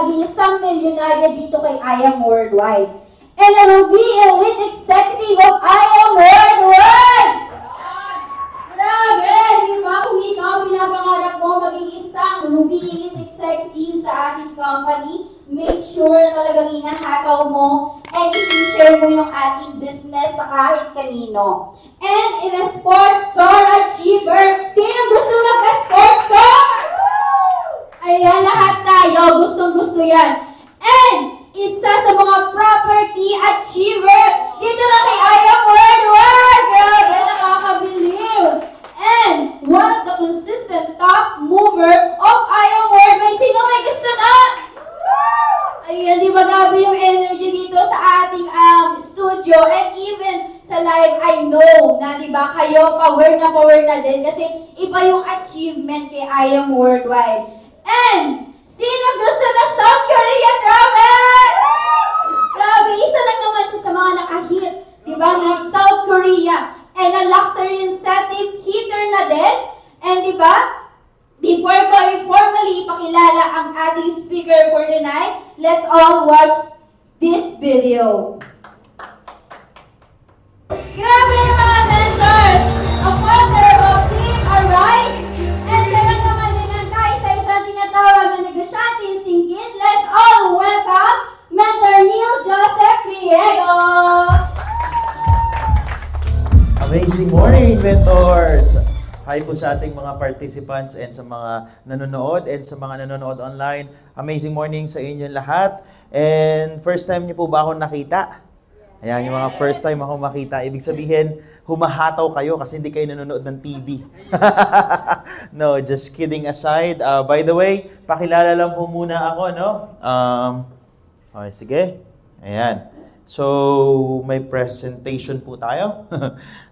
maging isang milyonarya dito kay I Am Worldwide. And I will be elite executive of I Am Worldwide! Grabe! Di ba? Kung ikaw pinapangarap mo maging isang Ruby Elite Executive sa ating company, make sure na talagang inahataw mo and i-share mo yung ating business sa kahit kanino. And in a sports car achiever, sino gusto magka-sports car? Ayan, lahat tayo. Gustong-gusto yan. And isa sa mga property achiever, dito lang kay I Am Worldwide! Grabe, nakakabiliw! And one of the consistent top mover of I Am Worldwide, sino may gusto na? Ayan, di ba grabe yung energy dito sa ating studio and even sa live, I know na di ba kayo power na din kasi iba yung achievement kay I Am Worldwide. And sino gusto na South Korea? Grabe! Grabe, isa lang naman siya sa mga nakahit, di ba, na South Korea. And a luxury incentive hitter na din. And di ba, before ko formally ipakilala ang ating speaker for tonight, let's all watch this video. Grabe mga mentors! A founder of Team Arise, and siya lang naman din ang kaisa-isang tinatawag na negosyante singkit. Let's all welcome Mentor Neil Joseph Riego! Amazing morning, mentors! Hi po sa ating mga participants and sa mga nanonood and sa mga nanonood online. Amazing morning sa inyong lahat. And first time niyo po ba ako nakita? Ayan, yung mga first time ako makita. Ibig sabihin, humahataw kayo kasi hindi kayo nanonood ng TV. No, just kidding aside. By the way, pakilala lang po muna ako, no? Okay, sige. Ayan. So, may presentation po tayo.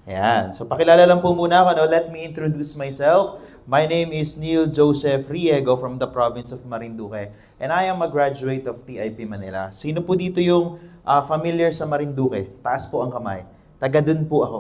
Ayan. So, pakilala lang po muna ako, no? Let me introduce myself. My name is Neil Joseph Riego from the province of Marinduque. And I am a graduate of TIP Manila. Sino po dito yung familiar sa Marinduque? Taas po ang kamay. Taga dun po ako.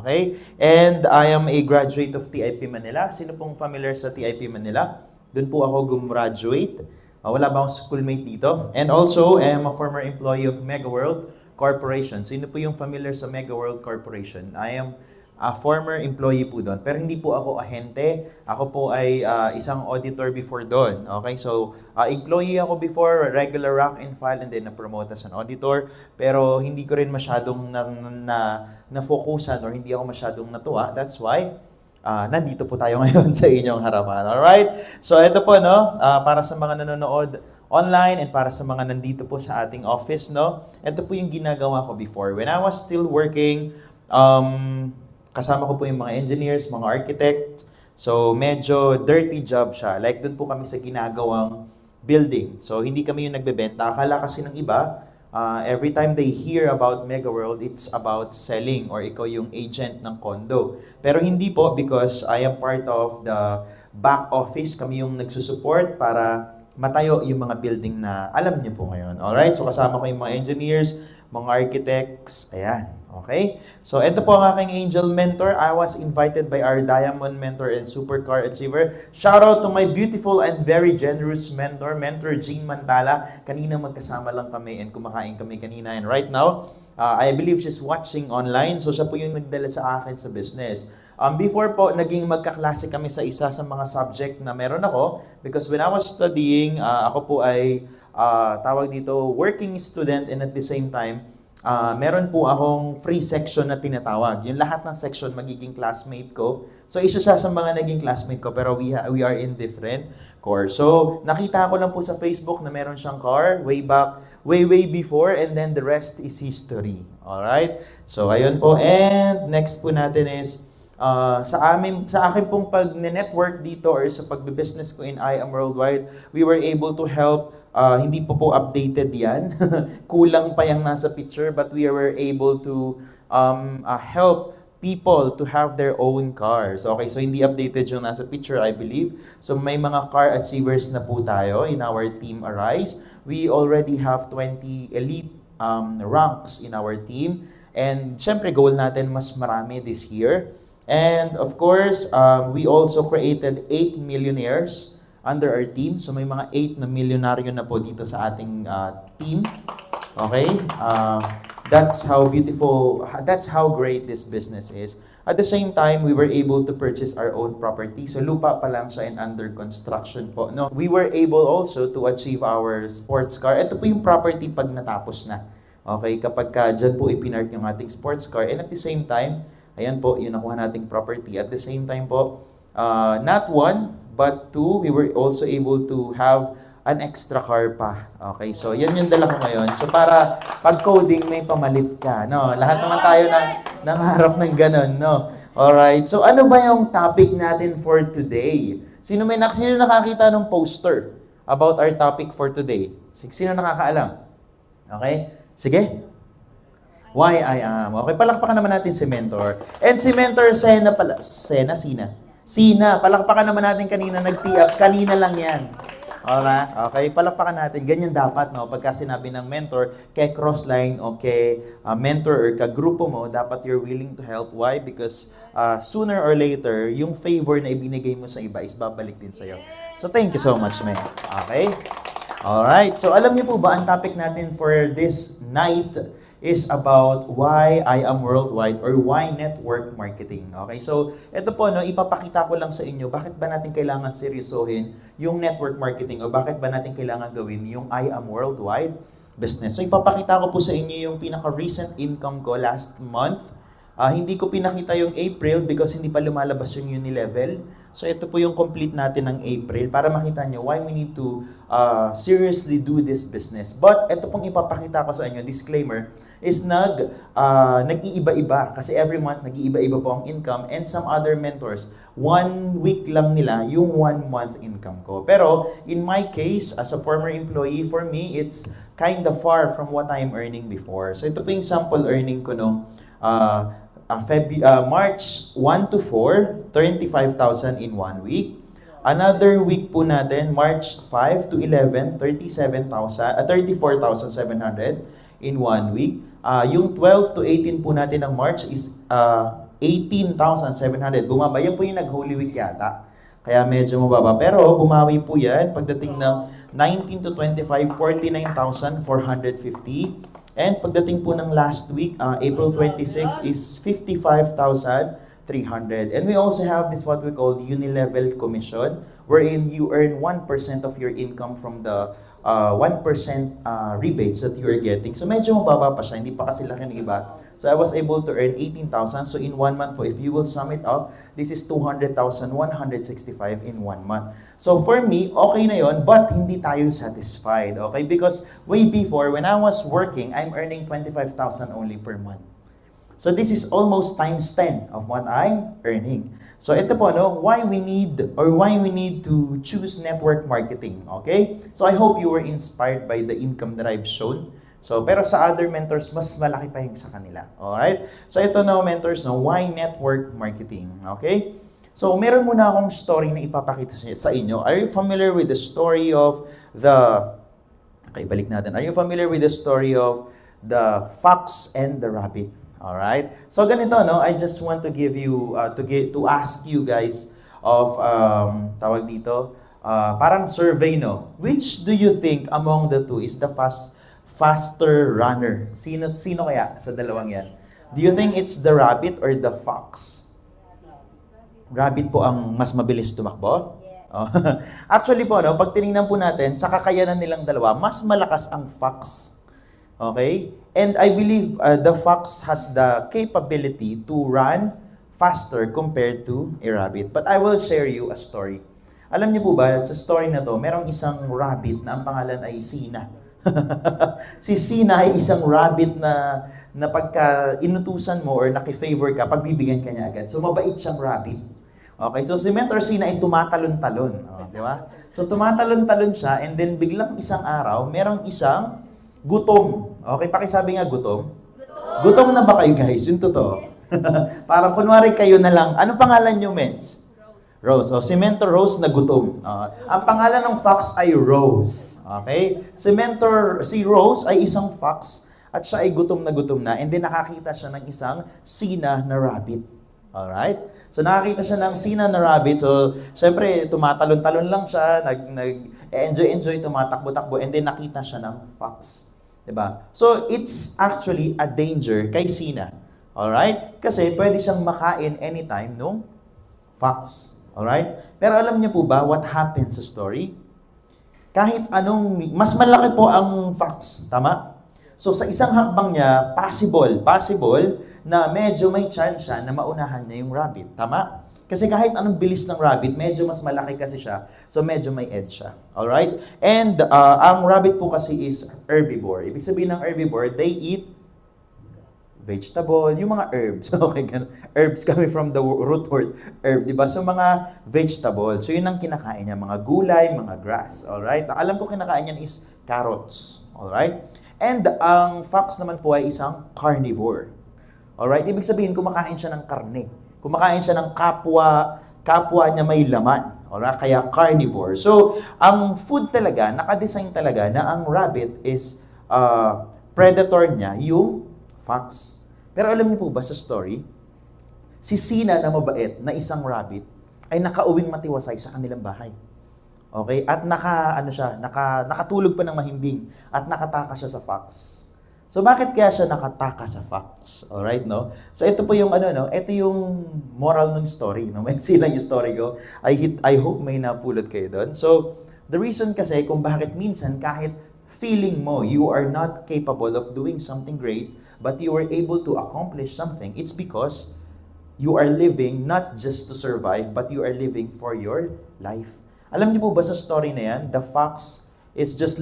Okay? And I am a graduate of TIP Manila. Sino pong familiar sa TIP Manila? Dun po ako gumraduate. Wala ba akong schoolmate dito? And also, I am a former employee of Mega World Corporation. Sino po yung familiar sa Mega World Corporation? I am a former employee po doon. Pero hindi po ako ahente. Ako po ay isang auditor before doon. Okay? So, employee ako before, regular rank and file, and then na-promote as an auditor. Pero hindi ko rin masyadong na-focusan or hindi ako masyadong natuwa. That's why nandito po tayo ngayon sa inyong harapan. Alright? So, ito po, no? Para sa mga nanonood online and para sa mga nandito po sa ating office, no? Ito po yung ginagawa ko before. When I was still working, kasama ko po yung mga engineers, mga architects. So, medyo dirty job siya. Like, doon po kami sa ginagawang building. So, hindi kami yung nagbebenta. Akala kasi ng iba, every time they hear about Mega World, it's about selling or ikaw yung agent ng condo. Pero hindi po because I am part of the back office. Kami yung nagsusupport para matayo yung mga building na alam niyo po ngayon. Alright? So kasama ko yung mga engineers, mga architects. Ayan. Okay? So ito po ang aking angel mentor. I was invited by our diamond mentor and supercar achiever. Shout out to my beautiful and very generous mentor, Mentor Jean Mantala. Kanina magkasama lang kami and kumakain kami kanina. And right now, I believe she's watching online. So siya po yung nagdala sa akin sa business. Before po, naging magkaklase kami sa isa sa mga subject na meron ako. Because when I was studying, ako po ay tawag dito, working student, and at the same time, meron po akong free section na tinatawag. Yung lahat ng section magiging classmate ko. So isa siya sa mga naging classmate ko, pero we are in different course. So nakita ko lang po sa Facebook na meron siyang car way back, way before, and then the rest is history. Alright? So ayun po. And next po natin is sa akin pong pag-network dito or sa pagbe-business ko in I Am Worldwide, we were able to help. Hindi po updated yan. Kulang pa yung nasa picture, but we were able to help people to have their own cars. Okay, so hindi updated yung nasa picture, I believe. So may mga car achievers na po tayo in our team Arise. We already have 20 elite ranks in our team. And syempre, goal natin mas marami this year. And of course, we also created 8 millionaires under our team. So may mga 8 na milyonaryo na po dito sa ating team. Okay? That's how beautiful, that's how great this business is. At the same time, we were able to purchase our own property. So lupa pa lang siya and under construction po. No? We were able also to achieve our sports car. Ito po yung property pag natapos na. Okay? Kapag dyan po ipinark yung ating sports car. And at the same time, ayan po, yung nakuha nating property. At the same time po, not 1, but 2, we were also able to have an extra car pa. Okay, so yan yung dala ko ngayon. So para pag coding may pamalit ka, no? Lahat naman tayo nangarap ng ganun, no? Alright, so ano ba yung topic natin for today? Sino nakakita ng poster about our topic for today? Sino nakakaalam? Okay, sige. Why I am. Okay, palakpakan naman natin si Mentor. And si Mentor Sina pala. Sina, palakpakan naman natin kanina, nag-tee-up. Kanina lang yan. Alright? Okay, palakpakan natin. Ganyan dapat, no? Pagka sinabi ng mentor, kay crossline o kay mentor or kagrupo mo, dapat you're willing to help. Why? Because sooner or later, yung favor na ibinigay mo sa iba is babalik din sa'yo. So, thank you so much, Mets. Okay? Alright, so alam niyo po ba, ang topic natin for this night is about why I am worldwide or why network marketing. Okay, so ito po, no, ipapakita ko lang sa inyo bakit ba natin kailangan seryosohin yung network marketing o bakit ba natin kailangan gawin yung I am worldwide business. So ipapakita ko po sa inyo yung pinaka-recent income ko last month. Hindi ko pinakita yung April because hindi pa lumalabas yung Unilevel. So ito po yung complete natin ng April para makita nyo why we need to seriously do this business. But ito pong ipapakita ko sa inyo, disclaimer, is nag-iiba-iba kasi every month nag-iiba-iba po ang income and some other mentors, 1 week lang nila yung 1 month income ko. Pero in my case, as a former employee, for me, it's kind of far from what I'm earning before. So ito po yung sample earning ko nung March 1 to 4, 35,000 in 1 week. Another week po natin, March 5 to 11, 34,700 in 1 week. Yung 12 to 18 po natin ng March is 18,700. Bumaba. Yan po yung nag-Holy Week yata. Kaya medyo mababa. Pero bumawi po yan. Pagdating ng 19 to 25, 49,450. And pagdating po ng last week, April 26 is 55,300. And we also have this what we call Unilevel Commission, wherein you earn 1% of your income from the 1% rebates that you are getting. So medyo mababa pa siya, hindi pa kasi laki ng iba. So I was able to earn 18,000. So in 1 month po, if you will sum it up, this is 200,165 in 1 month. So for me, okay na yon, but hindi tayo satisfied. Okay? Because way before, when I was working, I'm earning 25,000 only per month. So this is almost times 10 of what I'm earning. So ito po, no, why we need to choose network marketing, okay? So I hope you were inspired by the income that I've shown. So pero sa other mentors, mas malaki pa yung sa kanila. Alright? So ito na mentors, no, why network marketing, okay? So meron muna akong story na ipapakita sa inyo. Are you familiar with the story of okay, balik natin. Are you familiar with the story of the fox and the rabbit? Alright? So ganito, no? I just want to give you, to ask you guys of, tawag dito, parang survey, no? Which do you think among the two is the faster runner? Sino kaya sa dalawang yan? Do you think it's the rabbit or the fox? Rabbit po ang mas mabilis tumakbo? Oh. Actually po, no? Pag tinignan po natin, sa kakayanan nilang dalawa, mas malakas ang fox. Okay? And I believe the fox has the capability to run faster compared to a rabbit. But I will share you a story. Alam niyo po ba, sa story na to, merong isang rabbit na ang pangalan ay Sina. Si Sina ay isang rabbit na pagka inutusan mo or nakifavor ka, pagbibigyan ka niya agad. So mabait siyang rabbit. Okay, so si Mentor Sina ay tumatalon-talon. Di ba? So tumatalon-talon siya and then biglang isang araw, merong isang gutom. Okay, pakisabi nga gutom. Gutom na ba kayo guys? Yung totoo. Parang kunwari kayo na lang. Ano pangalan nyo, Mens? Rose. O, si Mentor Rose na gutom. Ang pangalan ng fox ay Rose. Okay? Si Rose ay isang fox at siya ay gutom na and then nakakita siya ng isang Sina na rabbit. Alright? So nakakita siya ng Sina na rabbit. So, syempre, tumatalon-talon lang siya, enjoy tumatakbo-takbo, and then nakita siya ng fox. Diba? So, it's actually a danger kay Sina. Alright? Kasi pwede siyang makain anytime nung fox. Alright? Pero alam niyo po ba what happened sa story? Kahit anong, mas malaki po ang fox. Tama? So, sa isang hakbang niya, possible na medyo may chance siya na maunahan niya yung rabbit. Tama? Kasi kahit anong bilis ng rabbit, medyo mas malaki kasi siya. So, medyo may edge siya. Alright? And ang rabbit po kasi is herbivore. Ibig sabihin ng herbivore, they eat vegetable, yung mga herbs. Okay, ganun. Herbs kami from the root word herb, di ba? So, mga vegetable. So, yun ang kinakain niya. Mga gulay, mga grass. Alright? Alam ko kinakain niya is carrots. Alright? And ang fox naman po ay isang carnivore. Alright? Ibig sabihin, kumakain siya ng karne. Kumakain siya ng kapwa niya may laman. Alright? Kaya carnivore. So, ang food talaga, nakadesign talaga na ang rabbit is predator niya, yung fox. Pero alam niyo po ba sa story, si Sina na mabait na isang rabbit ay nakauwing matiwasay sa kanilang bahay. Okay? At nakatulog pa ng mahimbing at nakataka siya sa fox. So bakit kaya siya nakataka sa fox? Alright, no? So ito po yung ito yung moral ng story, no? Maiksi lang yung story ko. I hope may napulot kayo doon. So the reason kasi kung bakit minsan kahit feeling mo you are not capable of doing something great, but you are able to accomplish something, it's because you are living not just to survive, but you are living for your life. Alam niyo po ba sa story na yan, the fox is just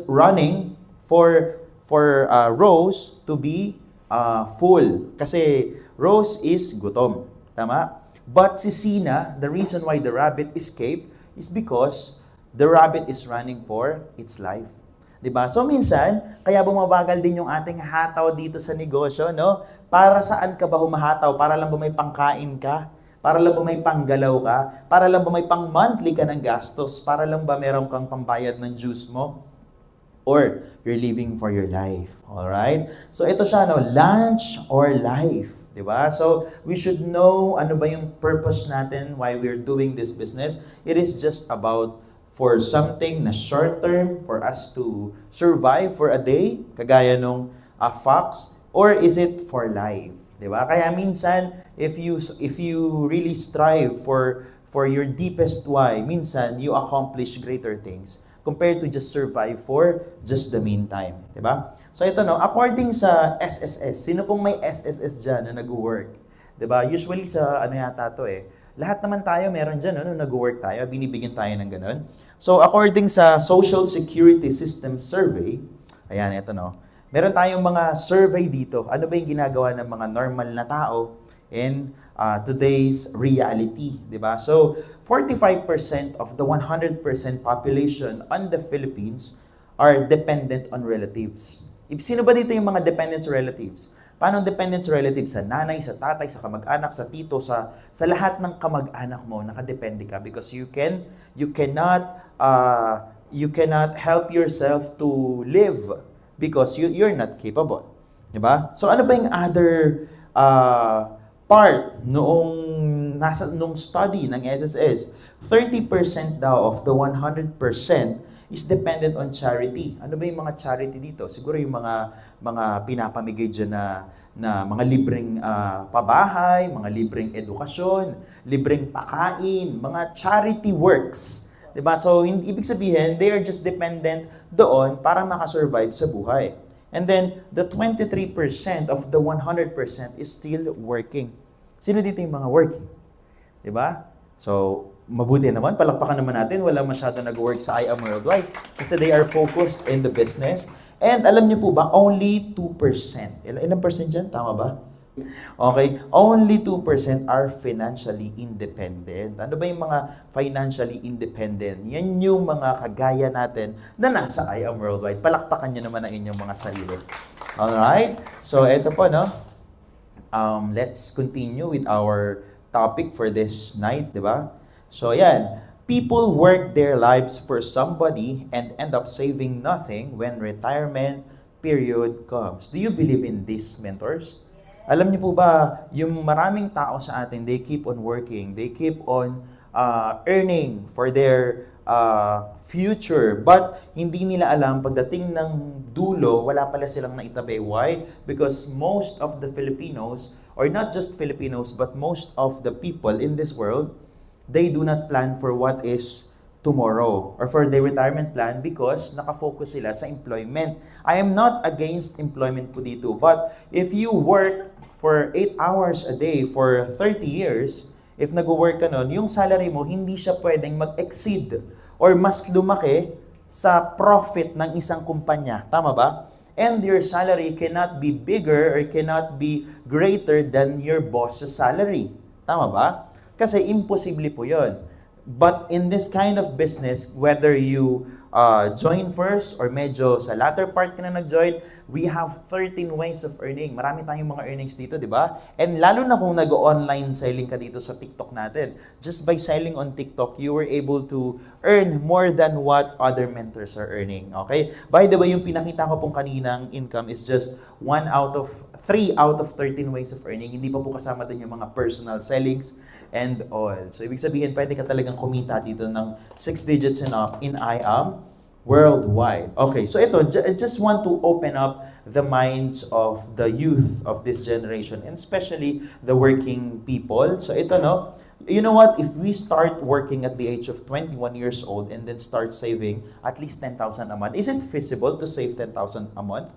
running for Rose to be full. Kasi Rose is gutom. Tama? But si Sina, the reason why the rabbit escaped is because the rabbit is running for its life. Diba? So minsan, kaya bumabagal din yung ating hataw dito sa negosyo, no? Para saan ka ba humahataw? Para lang ba may pangkain ka? Para lang ba may panggalaw ka? Para lang ba may pang-monthly ka ng gastos? Para lang ba meron kang pambayad ng juice mo? Or you're living for your life. Alright? So ito siya, no? Lunch or life. Diba? So we should know ano ba yung purpose natin why we're doing this business. It is just about for something na short term, for us to survive for a day, kagaya nung fox, or is it for life? Diba? Kaya minsan, if you really strive for your deepest why, minsan you accomplish greater things compared to just survive for just the meantime. Diba? So ito no, according sa SSS, sino pong may SSS dyan na nag-work? Diba? Usually sa yata to lahat naman tayo meron dyan, nag-work tayo, binibigyan tayo ng ganun. So, according sa Social Security System Survey, ayan, ito no, meron tayong mga survey dito. Ano ba yung ginagawa ng mga normal na tao in today's reality, di ba? So, 45% of the 100% population on the Philippines are dependent on relatives. Sino ba dito yung mga dependent relatives? Paano dependent relatives? Sa nanay, sa tatay, sa kamag-anak, sa tito, sa lahat ng kamag-anak mo, nakadepende ka because you cannot help yourself to live because you're not capable. Diba? So ano ba yung other part nung study ng SSS? 30% daw of the 100% is dependent on charity. Ano ba yung mga charity dito? Siguro yung mga pinapamigay dyan na mga libreng pabahay, mga libreng edukasyon, libreng pakain, mga charity works. Diba? So, ibig sabihin, they are just dependent doon para makasurvive sa buhay. And then, the 23% of the 100% is still working. Sino dito yung mga working? Diba? So, mabuti naman, palakpakan naman natin, wala masyado nag-work sa I Am Worldwide kasi they are focused in the business. And alam niyo po ba, only 2%. Ilang percent dyan? Tama ba? Okay, only 2% are financially independent. Ano ba yung mga financially independent? Yan yung mga kagaya natin na nasa I Am Worldwide. Palakpakan niyo naman ang inyong mga sarili. Alright? So, eto po, no? Let's continue with our topic for this night, di ba? So, yan. People work their lives for somebody and end up saving nothing when retirement period comes. Do you believe in this, mentors? Alam niyo po ba, yung maraming tao sa atin, they keep on working, they keep on earning for their future. But hindi nila alam, pagdating ng dulo, wala pala silang naitabi. Why? Because most of the Filipinos, or not just Filipinos, but most of the people in this world, they do not plan for what is tomorrow or for their retirement plan because nakafocus sila sa employment. I am not against employment po dito, but if you work for 8 hours a day for 30 years, if nag-work ka nun, yung salary mo hindi siya pwedeng mag-exceed or mas lumaki sa profit ng isang kumpanya. Tama ba? And your salary cannot be bigger or cannot be greater than your boss's salary. Tama ba? Kasi imposible po yun. But in this kind of business, whether you join first or medyo sa latter part ka na nag-join, we have 13 ways of earning. Marami tayong mga earnings dito, di ba? And lalo na kung nag-online selling ka dito sa TikTok natin, just by selling on TikTok, you were able to earn more than what other mentors are earning. Okay? By the way, yung pinakita ko pong kaninang income is just 3 out of 13 ways of earning. Hindi pa po kasama din yung mga personal sellings and all. So, ibig sabihin, pwede ka talagang kumita dito ng 6 digits and up in IAM worldwide. Okay, so ito, I just want to open up the minds of the youth of this generation, and especially the working people. So ito, no, you know what? If we start working at the age of 21 years old and then start saving at least 10,000 a month, is it feasible to save 10,000 a month?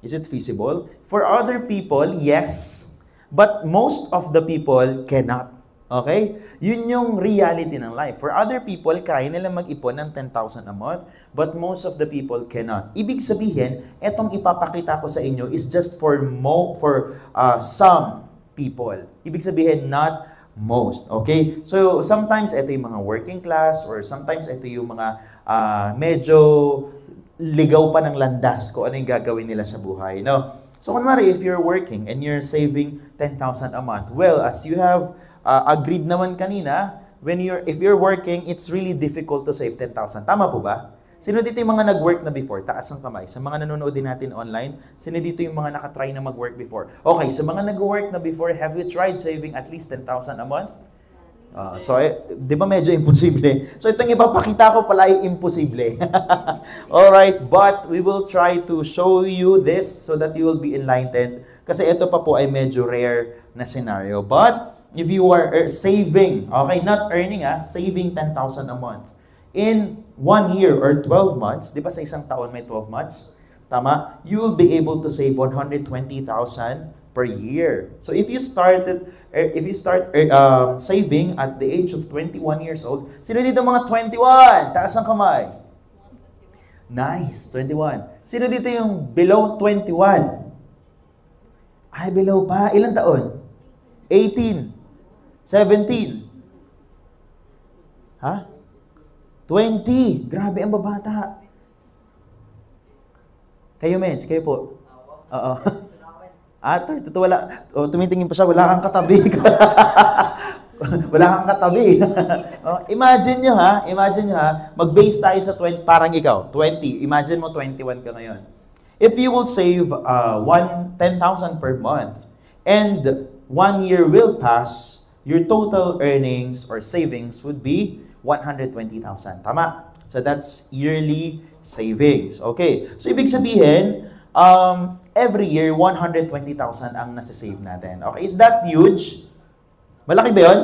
Is it feasible? For other people, yes. But most of the people cannot. Okay? Yun yung reality ng life. For other people, kaya nila mag-ipon ng 10,000 a month, but most of the people cannot. Ibig sabihin, etong ipapakita ko sa inyo is just for some people. Ibig sabihin, not most. Okay? So, sometimes ito yung mga working class or sometimes ito yung mga medyo ligaw pa ng landas kung ano yung gagawin nila sa buhay. No? So, kunwari, if you're working and you're saving 10,000 a month, well, as you have agreed naman kanina, if you're working, it's really difficult to save 10,000. Tama po ba? Sino dito yung mga nag-work na before? Taas ang kamay. Sa mga nanonood din natin online, sino dito yung mga nakatry na mag-work before? Okay, sa mga nag-work na before, have you tried saving at least 10,000 a month? Di ba medyo imposible? So itong ipapakita ko pala ay imposible. Alright, but we will try to show you this so that you will be enlightened. Kasi ito pa po ay medyo rare na scenario. But if you are saving, okay, not earning, saving 10,000 a month. In 1 year or 12 months, di ba sa isang taon may 12 months? Tama? You will be able to save 120,000 per year. So if you start saving at the age of 21 years old, sino dito mga 21? Taas ang kamay. Nice, 21. Sino dito yung below 21? Ay, below pa. Ilang taon? 18. 17. Ha? 20. Grabe ang babata. Kayo, Mens, kayo po. Oo. Wala. Tumitingin pa siya, wala kang katabi. Wala kang katabi. Imagine nyo ha, mag-base tayo sa 20, parang ikaw, 20. Imagine mo 21 ka ngayon. If you will save 10,000 per month, and 1 year will pass, your total earnings or savings would be 120,000. Tama? So that's yearly savings. Okay. So ibig sabihin, every year, 120,000 ang nasa-save natin. Okay, is that huge? Malaki ba yun?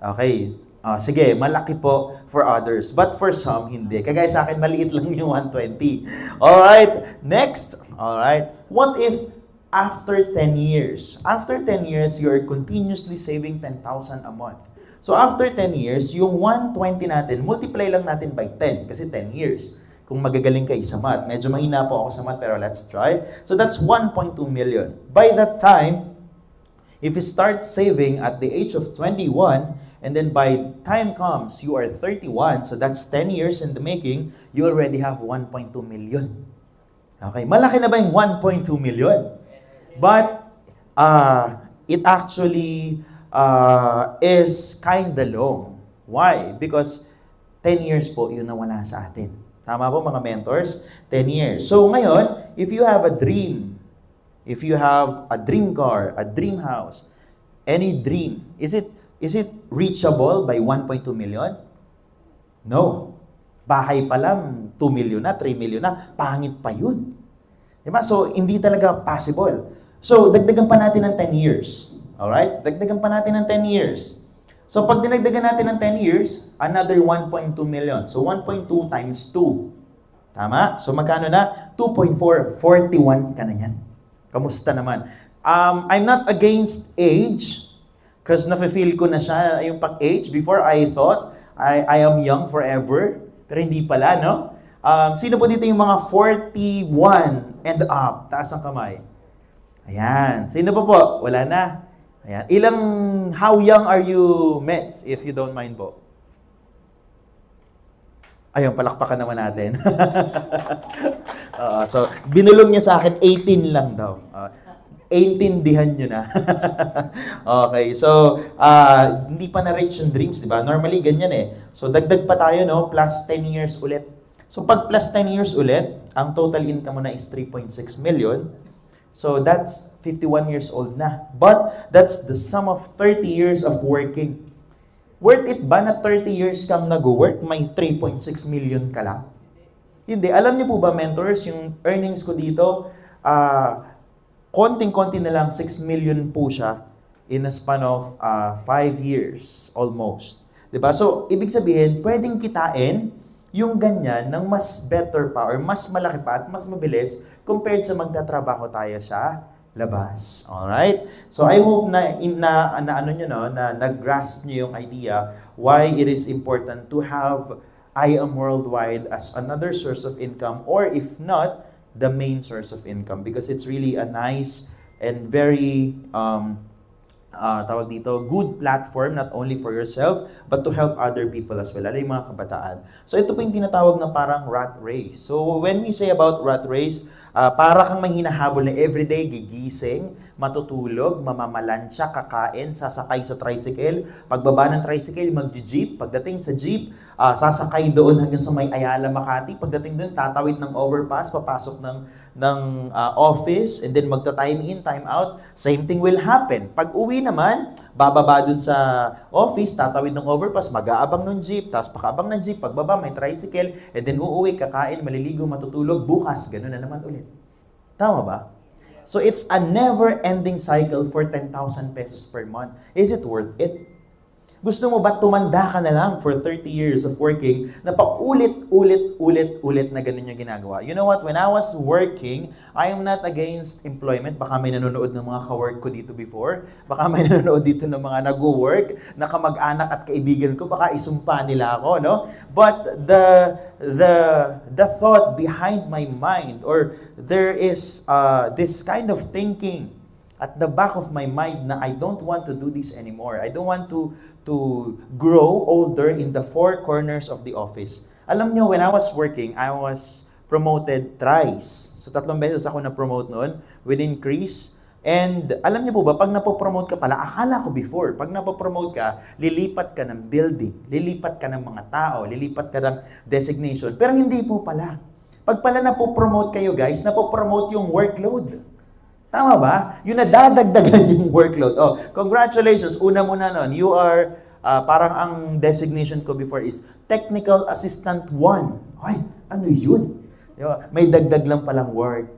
Okay. Sige, malaki po for others. But for some, hindi. Kagaya sa akin, maliit lang yung 120. Alright, next. Alright, what if after 10 years? After 10 years, you're continuously saving 10,000 a month. So after 10 years, yung 120 natin, multiply lang natin by 10 kasi 10 years. Kung magagaling kayo sa math. Medyo mahina po ako sa math pero let's try. So that's 1.2 million. By that time, if you start saving at the age of 21, and then by time comes, you are 31, so that's 10 years in the making, you already have 1.2 million. Okay, malaki na ba yung 1.2 million? But it actually is kinda long. Why? Because 10 years po yun na wala sa atin. Tama po mga mentors? 10 years. So ngayon, if you have a dream if you have a dream car, a dream house, any dream, is it reachable by 1.2 million? No. Bahay pa lang, 2 million na, 3 million na, pangit pa yun. Diba? So, hindi talaga possible. So, dagdagan pa natin ng 10 years. Alright? Dagdagan pa natin ng 10 years. So, pag dinagdagan natin ng 10 years, another 1.2 million. So, 1.2 times 2. Tama? So, magkano na? 2.4. 41 ka na yan. Kamusta naman? I'm not against age because nafe-feel ko na siya yung pag-age. Before, I thought I am young forever. Pero hindi pala, no? Sino po dito yung mga 41 and up? Taas ang kamay. Ayan. Sino po? Wala na. Ayan. How young are you, Mets, if you don't mind po? Ayun, palakpakan naman natin. So, binulong niya sa akin, 18 lang daw. 18-dihan nyo na. Okay, so, hindi pa na-reach yung dreams, di ba? Normally, ganyan eh. So, dagdag pa tayo, no? Plus 10 years ulit. So, pag plus 10 years ulit, ang total income mo na is 3.6 million. So, that's 51 years old na. But, that's the sum of 30 years of working. Worth it ba na 30 years kang nag-work, may 3.6 million ka lang? Hindi. Alam niyo po ba, mentors, yung earnings ko dito, konting-konti na lang, 6 million po siya in a span of 5 years, almost. Diba? So, ibig sabihin, pwedeng kitain yung ganyan ng mas better pa or mas malaki pa at mas mabilis compared sa magtatrabaho tayo sa labas. Alright? So I hope na nag-grasp niyo yung idea why it is important to have I Am Worldwide as another source of income, or if not, the main source of income, because it's really a nice and very tawag dito, good platform, not only for yourself, but to help other people as well, lalo yung mga kabataan. So ito po yung tinatawag na parang rat race. So when we say about rat race, para kang may hinahabol na everyday, gigising, matutulog, mamamalansya, kakain, sasakay sa tricycle, pagbaba ng tricycle, mag-jeep, pagdating sa jeep, sasakay doon hanggang sa may Ayala, Makati, pagdating doon, tatawid ng overpass, papasok ng office, and then magta-time in, time out, same thing will happen. Pag uwi naman, bababa dun sa office, tatawid ng overpass, mag-aabang ng jeep, tapos pakaabang ng jeep, pagbaba may tricycle, and then uuwi, kakain, maliligo, matutulog, bukas, gano'n na naman ulit. Tama ba? So it's a never-ending cycle for 10,000 pesos per month. Is it worth it? Gusto mo ba tumanda ka na lang for 30 years of working na paulit-ulit na ganun yung ginagawa? You know what? When I was working, I am not against employment. Baka may nanonood ng mga ka-work ko dito before. Baka may nanonood dito ng mga nag-work, na kamag-anak at kaibigan ko. Baka isumpa nila ako, no? But the thought behind my mind, or there is this kind of thinking at the back of my mind na I don't want to do this anymore. I don't want to grow older in the four corners of the office. Alam nyo, when I was working, I was promoted thrice. So 3 beses ako na-promote noon with increase. And alam nyo po ba, pag napopromote ka pala, akala ko before, pag napopromote ka, lilipat ka ng building, lilipat ka ng mga tao, lilipat ka ng designation. Pero hindi po pala. Pag pala napopromote kayo guys, napopromote yung workload. Tama ba? Yung nadadagdagan yung workload. Oh, congratulations. Una muna nun. You are, parang ang designation ko before is Technical Assistant 1. Ay, ano yun? Diba? May dagdag lang palang work.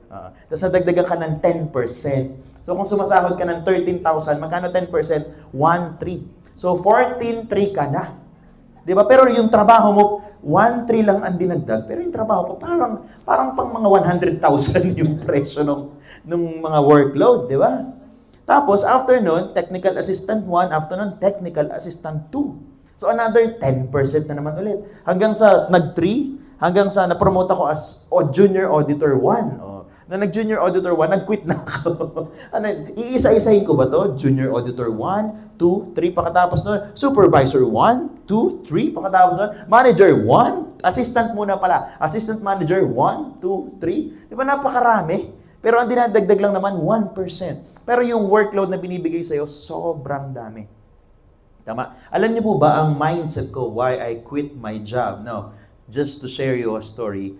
Tapos nadagdagan ka ng 10%. So kung sumasahod ka ng 13,000, magkano 10%? 1,300. So 14,300 ka na. Diba? Pero yung trabaho mo, 1,300 lang ang dinagdag. Pero yung trabaho mo, parang pang mga 100,000 yung presyo ng mga workload. Diba? Tapos, after nun, Technical Assistant 1, after nun, Technical Assistant 2. So, another 10% na naman ulit. Hanggang sa nag-3, hanggang sa na-promote ako as Junior Auditor 1. Na nag-Junior Auditor 1, nag-quit na ako. Iisa-isahin ko ba to? Junior Auditor 1, 2, 3, pakatapos nun. Supervisor 1, 2, 3, pakatapos nun. Manager 1, Assistant muna pala. Assistant Manager 1, 2, 3. Di ba napakarami? Pero ang dinadagdag lang naman, 1%. Pero yung workload na binibigay sa'yo, sobrang dami. Tama? Alam niyo po ba ang mindset ko why I quit my job? No, just to share you a story.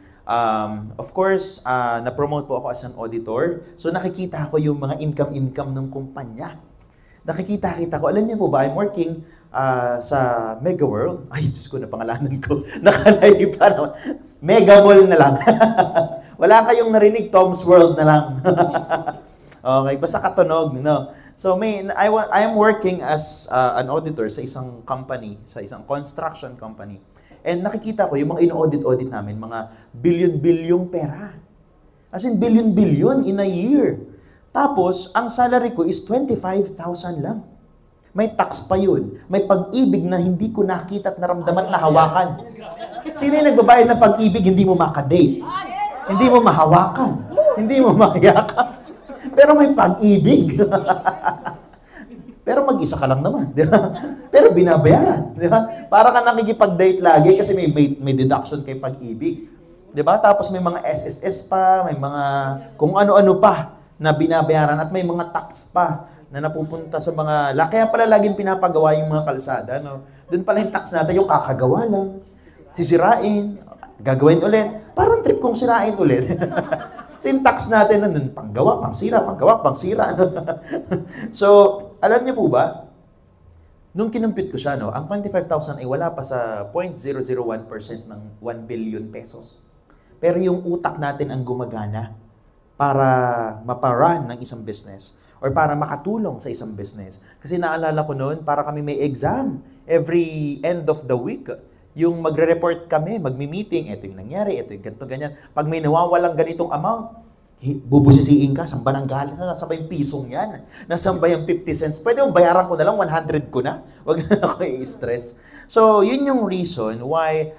Of course, na-promote po ako as an auditor. So nakikita ko yung mga income ng kumpanya. Nakikita ko. Alam niyo po ba, I'm working sa Mega World. Ay, Diyos ko, na pangalanan ko. Nakalay pa naman. Mega Mall na lang. Wala kayong narinig, Tom's World na lang. Okay, basta katunog, no? So, I am working as an auditor sa isang company, sa isang construction company. And nakikita ko yung mga ino-audit namin, mga billion-bilyong pera. As in, billion in a year. Tapos, ang salary ko is 25,000 lang. May tax pa yun. May pag-ibig na hindi ko nakita at naramdaman na hawakan. Sino yung nagbabayad ng pag-ibig, hindi mo makadate? Hindi mo mahawakan? Hindi mo makayakap? Pero may pag-ibig. Pero mag-isa ka lang naman, di ba? Pero binabayaran, di ba? Para ka nakikipag-date lagi kasi may deduction kay pag-ibig. Di ba? Tapos may mga SSS pa, may mga kung ano-ano pa na binabayaran at may mga tax pa na napupunta sa mga... Kaya pala laging pinapagawa yung mga kalsada, no? Doon pala yung tax natin, yung kakagawa lang, sisirain, gagawin ulit. Parang trip kong sirain ulit. So yung tax natin nun, panggawa, pangsira. So, alam niyo po ba, nung kinumpit ko siya, no, ang 25,000 ay wala pa sa 0.001% ng 1 billion pesos. Pero yung utak natin ang gumagana para maparun ng isang business or para makatulong sa isang business. Kasi naalala ko noon, para kami may exam every end of the week. Yung magre-report kami, magmi-meeting, ito yung nangyari, ito yung ganito, ganyan. Pag may nawawalang ganitong amount, bubusisiin ka, saan ba nang galing? Nasaan ba yung pisong yan? Nasaan ba yung 50 cents? Pwede mong bayaran ko na lang, 100 ko na. Huwag na ako i-stress. So, yun yung reason why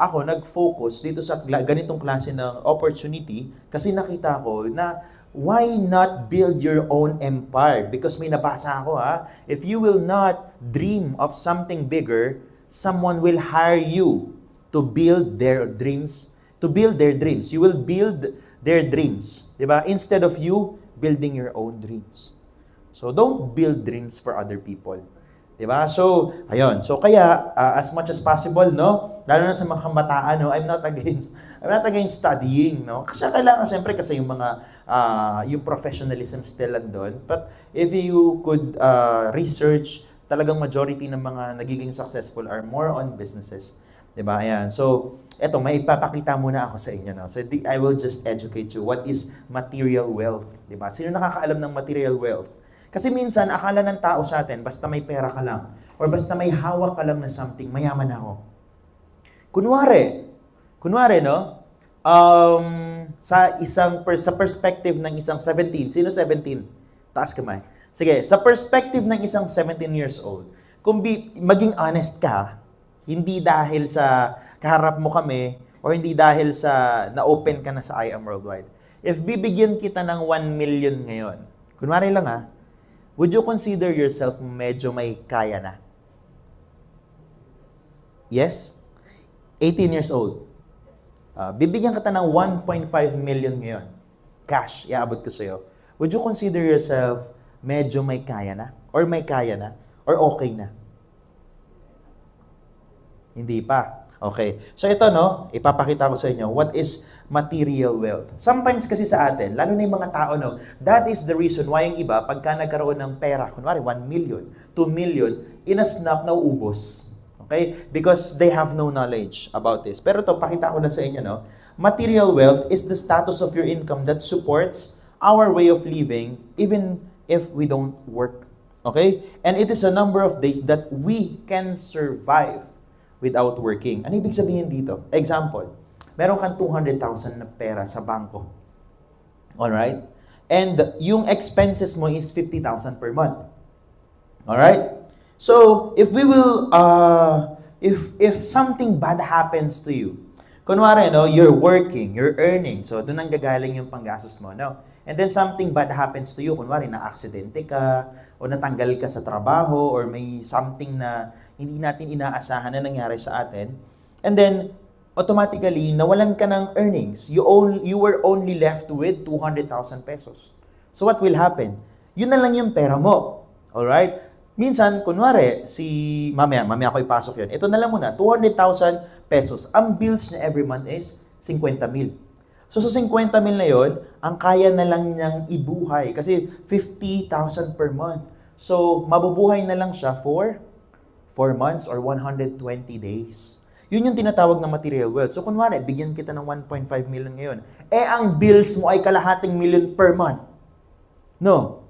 ako nag-focus dito sa ganitong klase ng opportunity kasi nakita ko na why not build your own empire? Because may nabasa ako if you will not dream of something bigger, someone will hire you to build their dreams. You will build their dreams. Diba? Instead of you building your own dreams. So, don't build dreams for other people. Diba? So, ayun. So, kaya, as much as possible, no? Lalo na sa mga kabataan, no? I'm not against studying, no? Kasi kailangan, siyempre, kasi yung mga, yung professionalism still andun. But, if you could research, talagang majority ng mga nagiging successful are more on businesses. Diba? Ayan. So, eto, may ipapakita muna ako sa inyo. No? So, I will just educate you. What is material wealth? Diba? Sino nakakaalam ng material wealth? Kasi minsan, akala ng tao sa atin, basta may pera ka lang, or basta may hawak ka lang na something, mayaman ako. Kunwari, no? Sa perspective ng isang 17, sino 17? Taas kamay. Sige, sa perspective ng isang 17 years old, kung maging honest ka, hindi dahil sa kaharap mo kami, o hindi dahil sa na-open ka na sa I Am Worldwide. If bibigyan kita ng 1 million ngayon, kunwari lang would you consider yourself medyo may kaya na? Yes? 18 years old. Bibigyan kita ng 1.5 million ngayon. Cash, iaabot ko sa'yo. Would you consider yourself medyo may kaya na? Or may kaya na? Or okay na? Hindi pa. Okay. So ito, no, ipapakita ko sa inyo, what is material wealth? Sometimes kasi sa atin, lalo na yung mga tao, no, that is the reason why yung iba, pagka nagkaroon ng pera, kunwari 1 million, 2 million, in a snap, nauubos. Okay? Because they have no knowledge about this. Pero ito, pakita ko na sa inyo, no, material wealth is the status of your income that supports our way of living, even if we don't work. Okay? And it is a number of days that we can survive without working. Ano ibig sabihin dito? Example, meron kang 200,000 na pera sa bangko. Alright? And yung expenses mo is 50,000 per month. Alright? So, if we will, if something bad happens to you, kunwari, no, you're working, you're earning, so doon ang gagaling yung panggastos mo, no? And then something bad happens to you, kunwari na-aksidente ka, o natanggal ka sa trabaho, or may something na hindi natin inaasahan na nangyari sa atin. And then, automatically, nawalan ka ng earnings. You were only left with 200,000 pesos. So what will happen? Yun na lang yung pera mo. Alright? Minsan, kunwari, mamaya ko ipasok yun. Ito na lang muna, 200,000 pesos. Ang bills niya every month is 50,000. So sa 50,000 na yon, ang kaya na lang niyang ibuhay kasi 50,000 per month. So mabubuhay na lang siya for 4 months or 120 days. Yun yung tinatawag na material wealth. So kunwari, bigyan kita ng 1.5 million ngayon. Ang bills mo ay kalahating million per month. No.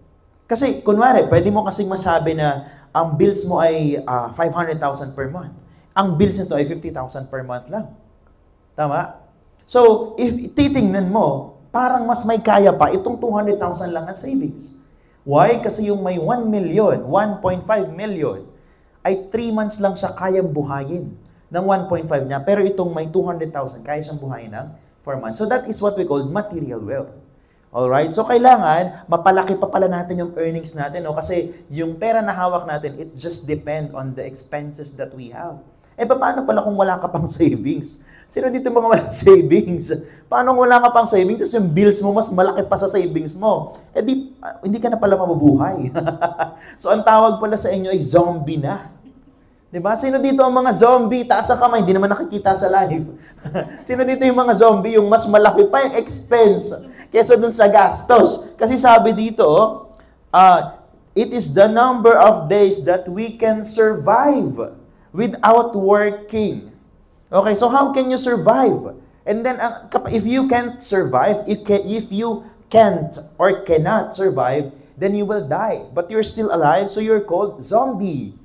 Kasi kunwari, pwede mo kasing masabi na ang bills mo ay 500,000 per month. Ang bills nito ay 50,000 per month lang. Tama? So, if titingnan mo, parang mas may kaya pa itong 200,000 lang ang savings. Why? Kasi yung may 1 million, 1.5 million, ay 3 months lang siya kayang buhayin ng 1.5 niya. Pero itong may 200,000, kaya siyang buhayin ng 4 months. So that is what we call material wealth. Alright? So kailangan, mapalaki pa pala natin yung earnings natin. No? Kasi yung pera na hawak natin, it just depend on the expenses that we have. Paano pala kung wala ka pang savings? Sino dito mga walang savings? Paano kung wala ka pang savings? Tapos yung bills mo, mas malaki pa sa savings mo. Hindi ka na pala mabubuhay. So ang tawag pala sa inyo ay zombie na. Diba? Sino dito ang mga zombie? Taas ang kamay, hindi naman nakikita sa live. Sino dito yung mga zombie? Yung mas malaki pa yung expense kesa dun sa gastos. Kasi sabi dito, it is the number of days that we can survive without working. Okay, so how can you survive? And then, if you can't survive, if you can't or cannot survive, then you will die. But you're still alive, so you're called zombie.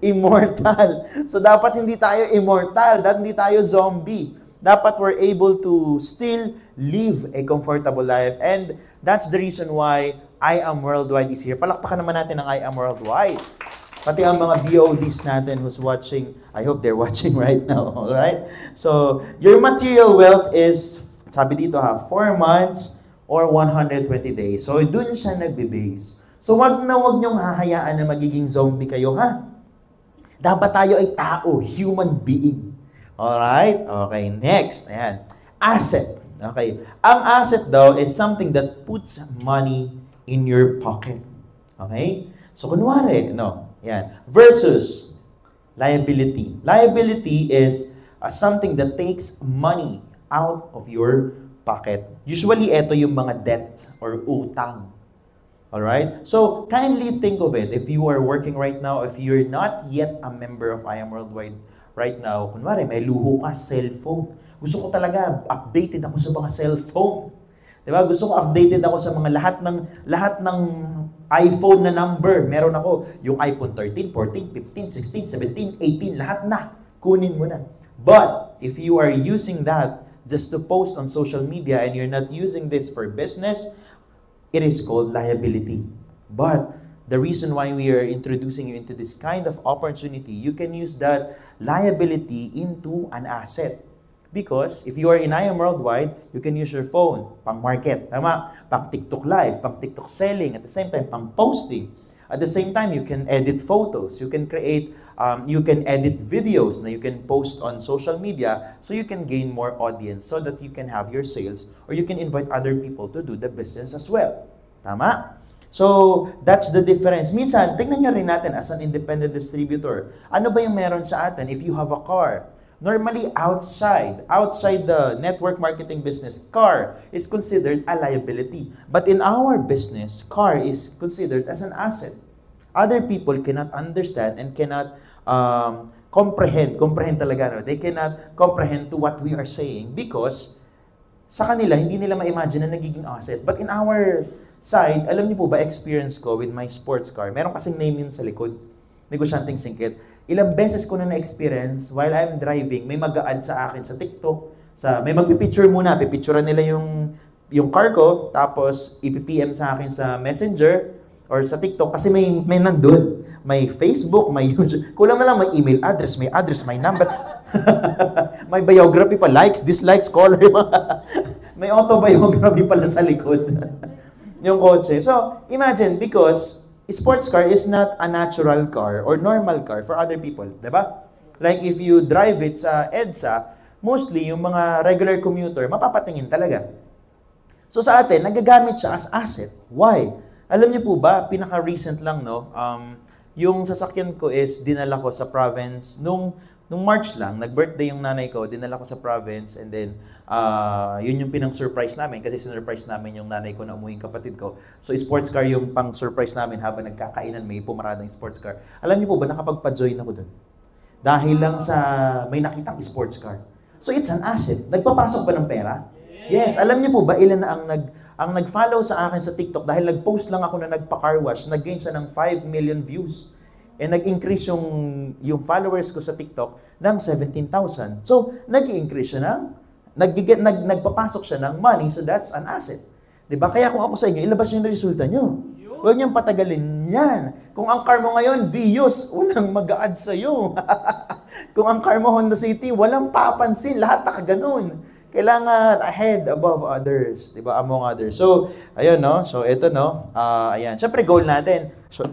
Immortal. So dapat hindi tayo immortal, dapat hindi tayo zombie. Dapat we're able to still live a comfortable life. And that's the reason why I Am Worldwide is here. Palakpakan naman natin ang I Am Worldwide. Pati ang mga BODs natin who's watching, I hope they're watching right now, alright? So, your material wealth is, sabi dito 4 months or 120 days. So, dun siya nagbe-base. So, wag niyong hahayaan na magiging zombie kayo, ha? Dapat tayo ay tao, human being. Alright? Okay, next. Ayan. Asset. Okay. Ang asset daw is something that puts money in your pocket. Okay? So, kunwari, yan. Versus liability. Liability is something that takes money out of your pocket. Usually, ito yung mga debt or utang. Alright? So, kindly think of it. If you are working right now, if you're not yet a member of I Am Worldwide right now, kunwari, may luho ka, cellphone. Gusto ko talaga, updated ako sa mga cellphone. Diba? Gusto ko updated ako sa mga lahat ng iPhone na number. Meron ako yung iPhone 13, 14, 15, 16, 17, 18, lahat na. Kunin mo na. But, if you are using that just to post on social media and you're not using this for business, it is called liability. But, the reason why we are introducing you into this kind of opportunity, you can use that liability into an asset. Because if you are in I Am Worldwide, you can use your phone pang market, tama? Pang TikTok live, pang TikTok selling, at the same time, pang posting. At the same time, you can edit photos, you can edit videos na you can post on social media so you can gain more audience so that you can have your sales or you can invite other people to do the business as well. Tama? So, that's the difference. Minsan, tingnan nyo rin natin as an independent distributor. Ano ba yung meron sa atin if you have a car? Normally, outside the network marketing business, car is considered a liability. But in our business, car is considered as an asset. Other people cannot understand and cannot comprehend talaga. No? They cannot comprehend to what we are saying because sa kanila, hindi nila ma-imagine na nagiging asset. But in our side, alam niyo po ba, experience ko with my sports car, meron kasing name yun sa likod, Negosyanteng Singkit. Ilang beses ko na na-experience while I'm driving, may mag-a-add sa akin sa TikTok, may magpipicture muna, pipicturean nila yung car ko, tapos ipipm sa akin sa Messenger or sa TikTok kasi may nandun. May Facebook, may YouTube. Kulang na lang may email address, may number. May biography pa, likes, dislikes, color. May autobiography pala sa likod. Yung kotse. So, imagine, because sports car is not a natural car or normal car for other people, diba? Like if you drive it sa EDSA, mostly yung mga regular commuter, mapapatingin talaga. So sa atin, nagagamit siya as asset. Why? Alam niyo po ba, pinaka-recent lang, yung sasakyan ko is dinala ko sa province nung nung March lang, nag-birthday yung nanay ko, dinala ko sa province, and then, yun yung pinang-surprise namin, kasi sinurprise namin yung nanay ko na umuwing kapatid ko. So, sports car yung pang-surprise namin habang nagkakainan, may pumaradang sports car. Alam niyo po ba, nakapagpa-join ako doon? Dahil lang sa may nakitang sports car. So, it's an asset. Nagpapasok ba ng pera? Yes. Alam niyo po ba, ilan na ang nag-follow sa akin sa TikTok dahil nag-post lang ako na nagpa-car wash, nag-gain siya ng 5 million views. And nag-increase yung followers ko sa TikTok ng 17,000. So, nag-increase siya nagpapasok siya ng money, so that's an asset. Diba? Kaya kung ako sa inyo, ilabas yung resulta nyo. Huwag niyong patagalin yan. Kung ang car mo ngayon, Vios, walang mag-a-add sa'yo. Kung ang car mo Honda City, walang papansin, lahat nakaganon. Kailangan ahead above others, 'di ba? Among others. So, ayun no. So, ito no. Ayan. Syempre goal natin. So,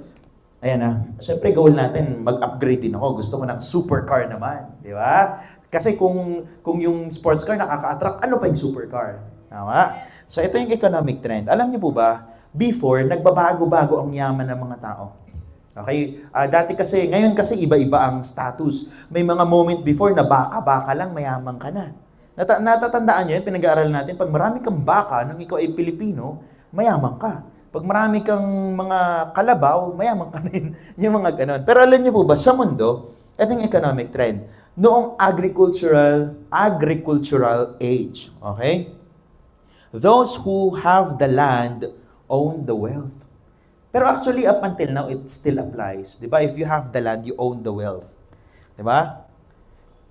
ayan na. Syempre goal natin mag-upgrade din ako. Gusto ko ng supercar naman, 'di ba? Kasi kung yung sports car nakaka-attract, ano pa yung supercar? Tama? So, ito yung economic trend. Alam niyo po ba, before nagbabago-bago ang yaman ng mga tao. Okay? Dati kasi, ngayon kasi iba-iba ang status. May mga moment before na baka-baka lang mayaman ka na. Natatandaan nyo yun, pinag-aaral natin, pag marami kang baka, nung ikaw ay Pilipino, mayaman ka. Pag marami kang mga kalabaw, mayaman ka rin. Yung mga ganon. Pero alam niyo po ba, sa mundo, ito yung economic trend. Noong agricultural age, okay? Those who have the land own the wealth. Pero actually, up until now, it still applies. Diba? If you have the land, you own the wealth. Diba?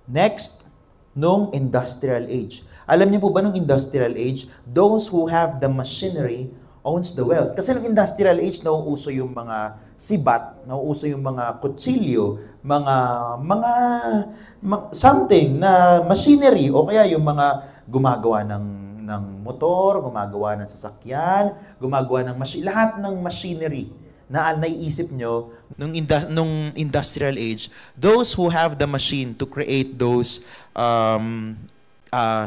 Next, nung industrial age. Alam niyo po ba nung industrial age, those who have the machinery owns the wealth. Kasi nung industrial age, nauuso yung mga sibat, nauuso yung mga kutsilyo, something na machinery, o kaya yung mga gumagawa ng motor, gumagawa ng sasakyan, gumagawa ng lahat ng machinery na naiisip nyo nung industrial age, those who have the machine to create those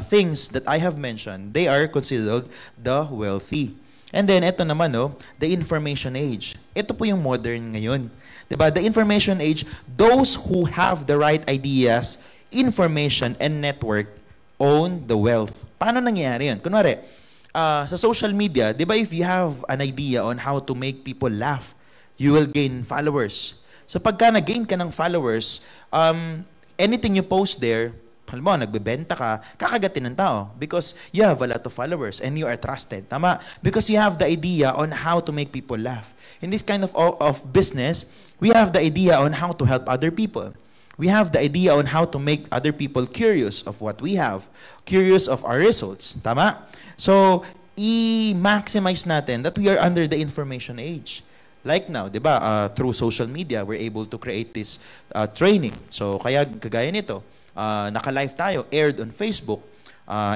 things that I have mentioned, they are considered the wealthy. And then, ito naman, the information age. Ito po yung modern ngayon. Diba? The information age, those who have the right ideas, information, and network own the wealth. Paano nangyayari yun? Kunwari, sa social media, di ba if you have an idea on how to make people laugh, you will gain followers. So pagka nag-gain ka ng followers, anything you post there, alam mo, nagbebenta ka, kakagatin ng tao because you have a lot of followers and you are trusted. Tama? Because you have the idea on how to make people laugh. In this kind of business, we have the idea on how to help other people. We have the idea on how to make other people curious of what we have, curious of our results. Tama? So, i-maximize natin that we are under the information age. Like now, di ba, through social media, we're able to create this training. So, kaya kagaya nito, naka-live tayo, aired on Facebook,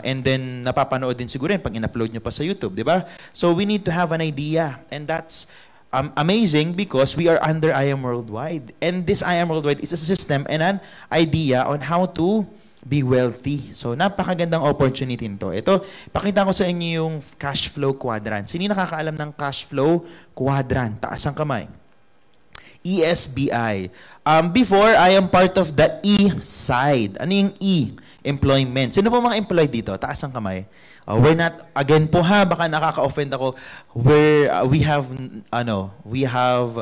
and then napapanood din siguro yun pag in-upload nyo pa sa YouTube, di ba? So, we need to have an idea, and that's amazing because we are under I Am Worldwide. And this I Am Worldwide is a system and an idea on how to be wealthy. So, napakagandang opportunity nito. Ito, pakita ko sa inyo yung cash flow quadrant. Sino nakakaalam ng cash flow quadrant? Taas ang kamay. ESBI. Before, I am part of the E side. Ano yung E? Employment. Sino po mga employed dito? Taas ang kamay. We're not, again po ha, baka nakaka-offend ako, we have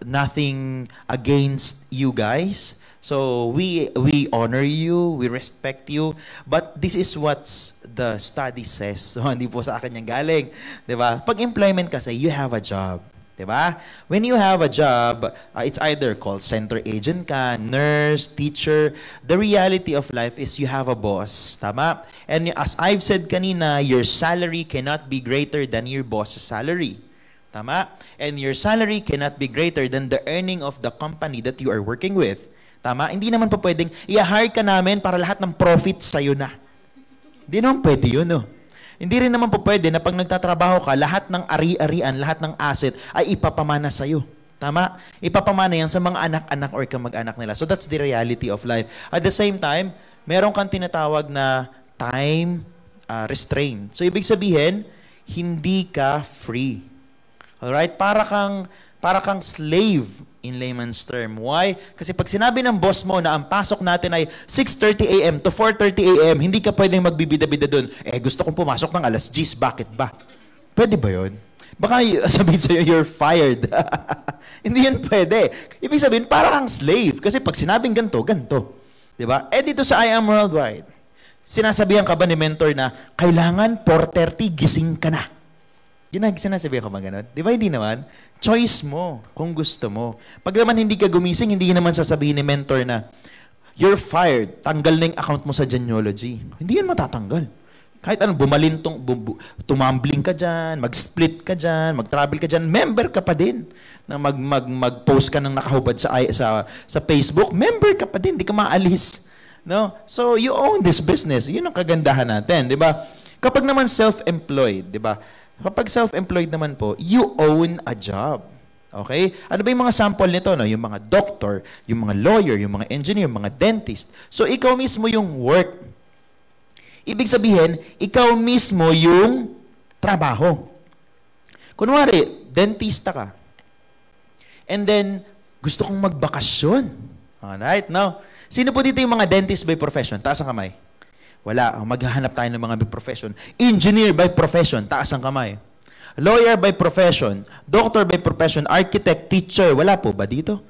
nothing against you guys. So, we honor you, we respect you, but this is what the study says. So, hindi po sa akin yung galing. Diba? Pag employment kasi, you have a job. Diba? When you have a job, it's either call center agent ka, nurse, teacher. The reality of life is you have a boss. Tama? And as I've said kanina, your salary cannot be greater than your boss's salary. Tama? And your salary cannot be greater than the earning of the company that you are working with. Tama? Hindi naman pa pwedeng i-hire ka namin para lahat ng profit sa'yo na. Hindi naman pwede yun, no? Hindi rin naman po pwede na pag nagtatrabaho ka, lahat ng ari-arian, lahat ng asset ay ipapamana sa'yo. Tama? Ipapamana yan sa mga anak-anak or kamag-anak nila. So that's the reality of life. At the same time, meron kang tinatawag na time restraint. So ibig sabihin, hindi ka free. Alright? Para kang para kang slave in layman's term. Why? Kasi pag sinabi ng boss mo na ang pasok natin ay 6:30 a.m. to 4:30 a.m., hindi ka pwedeng magbibida-bida doon. Gusto kong pumasok ng alas 10, bakit ba? Pwede ba yun? Baka sabihin sa'yo, you're fired. Hindi yun pwede. Ibig sabihin, para kang slave. Kasi pag sinabing ganito, ganito. Diba? Dito sa I Am Worldwide, sinasabihan ka ba ni mentor na, kailangan 4:30, gising ka na. Sinasabihan ka ba ganun? Di ba hindi naman? Choice mo kung gusto mo. Pag naman hindi ka gumising, hindi naman sasabihin ni mentor na, you're fired, tanggal na yung account mo sa Genealogy. Hindi yan matatanggal. Kahit anong tumambling ka dyan, mag-split ka dyan, mag-travel ka dyan, member ka pa din. Na mag-post ka ng nakahubad sa Facebook, member ka pa din, di ka maalis. No? So, you own this business. Yun ang kagandahan natin, di ba? Kapag naman self-employed, di ba? Kapag self-employed naman po, you own a job. Okay? Ano ba yung mga sample nito? No? Yung mga doctor, yung mga lawyer, yung mga engineer, yung mga dentist. So, ikaw mismo yung work. Ibig sabihin, ikaw mismo yung trabaho. Kunwari, dentista ka. And then, gusto kong magbakasyon. Alright? Now, sino po dito yung mga dentist by profession? Taas ang kamay. Wala. Maghahanap tayo ng mga by profession. Engineer by profession. Taas ang kamay. Lawyer by profession. Doctor by profession. Architect, teacher. Wala po ba dito?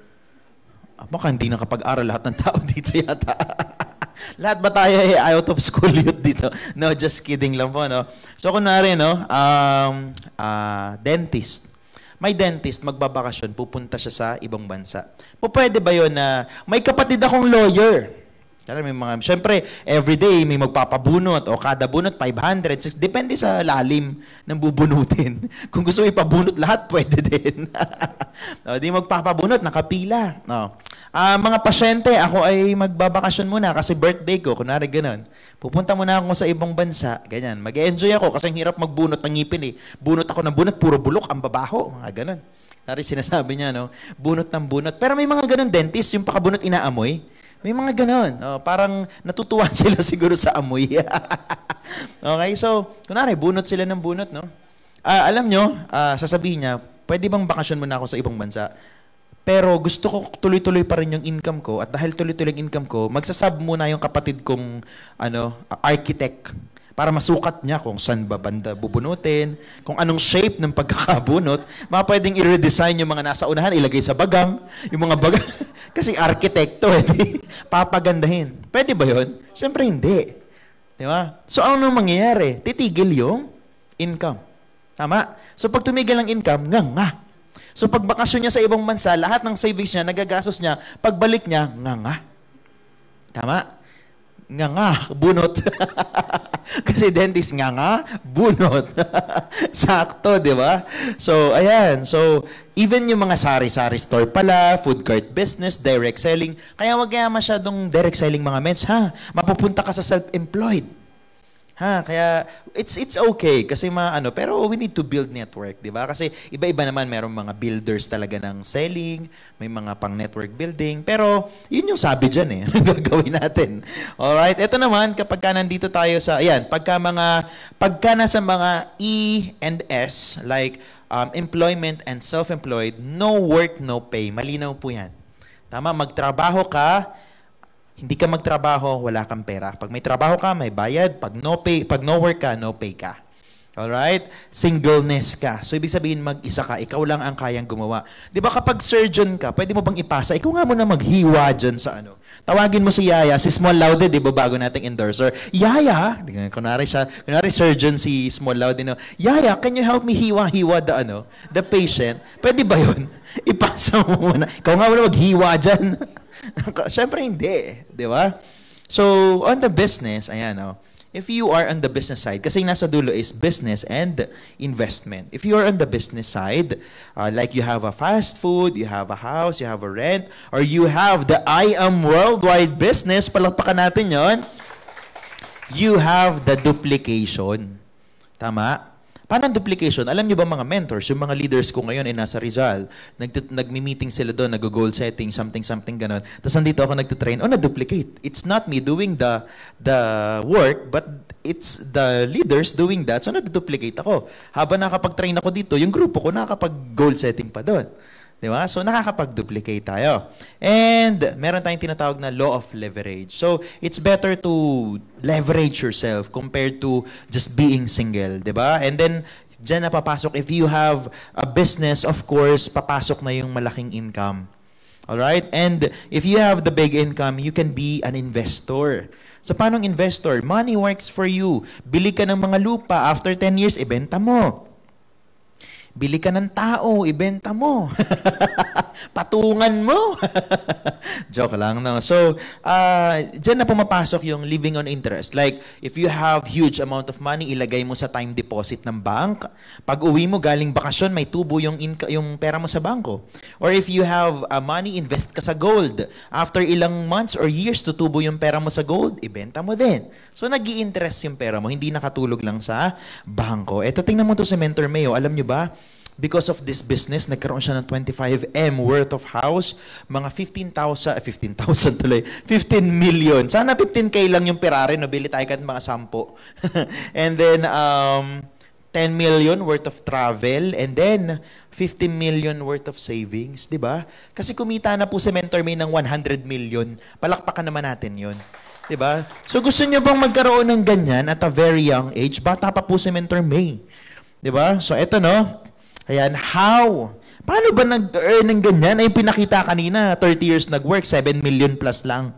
Baka hindi nakapag-aral lahat ng tao dito yata. Lahat ba tayo ay out of school youth dito? No, just kidding lang po, no? So, kunwari, no, dentist. May dentist, magbabakasyon, pupunta siya sa ibang bansa. Pwede ba yun na may kapatid akong lawyer? May mga, syempre, everyday may magpapabunot o kada bunot 500, 6, depende sa lalim ng bubunutin. Kung gusto mo ipabunot lahat, pwede din. Di magpapabunot, nakapila. No. Mga pasyente, ako ay magbabakasyon muna kasi birthday ko, kunwari ganun. Pupunta muna ako sa ibang bansa, ganyan. Mag-enjoy ako kasi ang hirap magbunot ng ngipin eh. Bunot ako ng bunot, puro bulok, ang babaho, mga ganun. Dari sinasabi niya, no? Bunot ng bunot. Pero may mga ganun dentist, yung pakabunot inaamoy. May mga ganon. Parang natutuwa sila siguro sa amoy. Okay, so, kunwari, bunot sila ng bunot, no? Alam nyo, sasabihin niya, pwede bang bakasyon muna ako sa ibang bansa? Pero gusto ko tuloy-tuloy pa rin yung income ko at dahil tuloy-tuloy yung income ko, magsasab muna yung kapatid kong architect para masukat niya kung saan ba banda bubunutin, kung anong shape ng pagkakabunot, pwedeng i-redesign yung mga nasa unahan, ilagay sa bagang, yung mga bagang, kasi arkitekto, papagandahin. Pwede ba yun? Siyempre hindi. Di ba? So, ano mangyayari? Titigil yung income. Tama? So, pag tumigil ang income, nga. So, pag bakasyon niya sa ibang bansa, lahat ng savings niya, nagagastos niya, pagbalik niya, nga. Tama? Nga, bunot. Kasi dentist, nga, bunot. Sakto, di ba? So, ayan. So, even yung mga sari-sari store pala, food cart business, direct selling, kaya wag kaya masyadong direct selling mga mens, ha? Mapupunta ka sa self-employed. Kaya it's okay kasi pero we need to build network, 'di ba? Kasi iba-iba naman, merong mga builders talaga ng selling, may mga pang network building, pero yun yung sabi diyan eh. Gagawin natin. All right? Ito naman kapag nandito tayo sa pagka nasa mga E and S like employment and self-employed, no work, no pay. Malinaw po 'yan. Tama, magtrabaho ka. Hindi ka magtrabaho, wala kang pera. Pag may trabaho ka, may bayad. Pag no work ka, no pay ka. Alright? Singleness ka. So, ibig sabihin, mag-isa ka. Ikaw lang ang kayang gumawa. Di ba kapag surgeon ka, pwede mo bang ipasa? Ikaw nga muna maghiwa dyan sa Tawagin mo si Yaya, si Small Laude, di ba bago nating endorser? Yaya, kunwari surgeon si Small Laude, Yaya, can you help me hiwa the patient? Pwede ba yun? Ipasa mo muna. Ikaw nga muna maghiwa dyan. Siyempre hindi, di ba? So, on the business, if you are on the business side, kasi nasa dulo is business and investment. If you are on the business side, like you have a fast food, you have a house, you have a rent, or you have the I Am Worldwide business, palakpakan natin yon. You have the duplication. Tama? Paano ang duplication? Alam niyo ba mga mentors, yung mga leaders ko ngayon ay nasa Rizal, nagmi-meeting sila doon, nag-goal setting, something, ganon. Tapos nandito ako nagtitrain, na-duplicate. It's not me doing the work, but it's the leaders doing that. So, na-duplicate ako. Habang nakapag-train ako dito, yung grupo ko nakakapag-goal setting pa doon. Di ba? So, nakakapag-duplicate tayo. And, meron tayong tinatawag na law of leverage. So, it's better to leverage yourself compared to just being single. Di ba? And then, dyan na papasok, if you have a business, of course, papasok na yung malaking income. Alright? And, if you have the big income, you can be an investor. So, paano investor? Money works for you. Bili ka ng mga lupa. After 10 years, ibenta mo. Bili ka ng tao, ibenta mo. Patungan mo. Joke lang, no? So, dyan na pumapasok yung living on interest. Like, if you have huge amount of money, ilagay mo sa time deposit ng bank. Pag uwi mo, galing bakasyon, may tubo yung pera mo sa bangko. Or if you have money, invest ka sa gold. After ilang months or years, tutubo yung pera mo sa gold, ibenta mo din. So, nag-i-interest yung pera mo, hindi nakatulog lang sa bangko. Eto, tingnan mo to si Mentor Mayo. Alam nyo ba, because of this business, nagkaroon siya ng 25M worth of house, mga 15 million. Sana 15K lang yung Ferrari, no? Bili tayo kahit mga 10. And then, 10 million worth of travel, and then 50 million worth of savings, di ba? Kasi kumita na po si Mentor May ng 100 million. Palakpakan naman natin yun. Diba? So gusto niyo bang magkaroon ng ganyan at a very young age? Bata pa po si Mentor May. Diba? So eto, no? Ayan, how? Paano ba nag-earn ng ganyan? Ay pinakita kanina, 30 years nag-work, 7 million plus lang.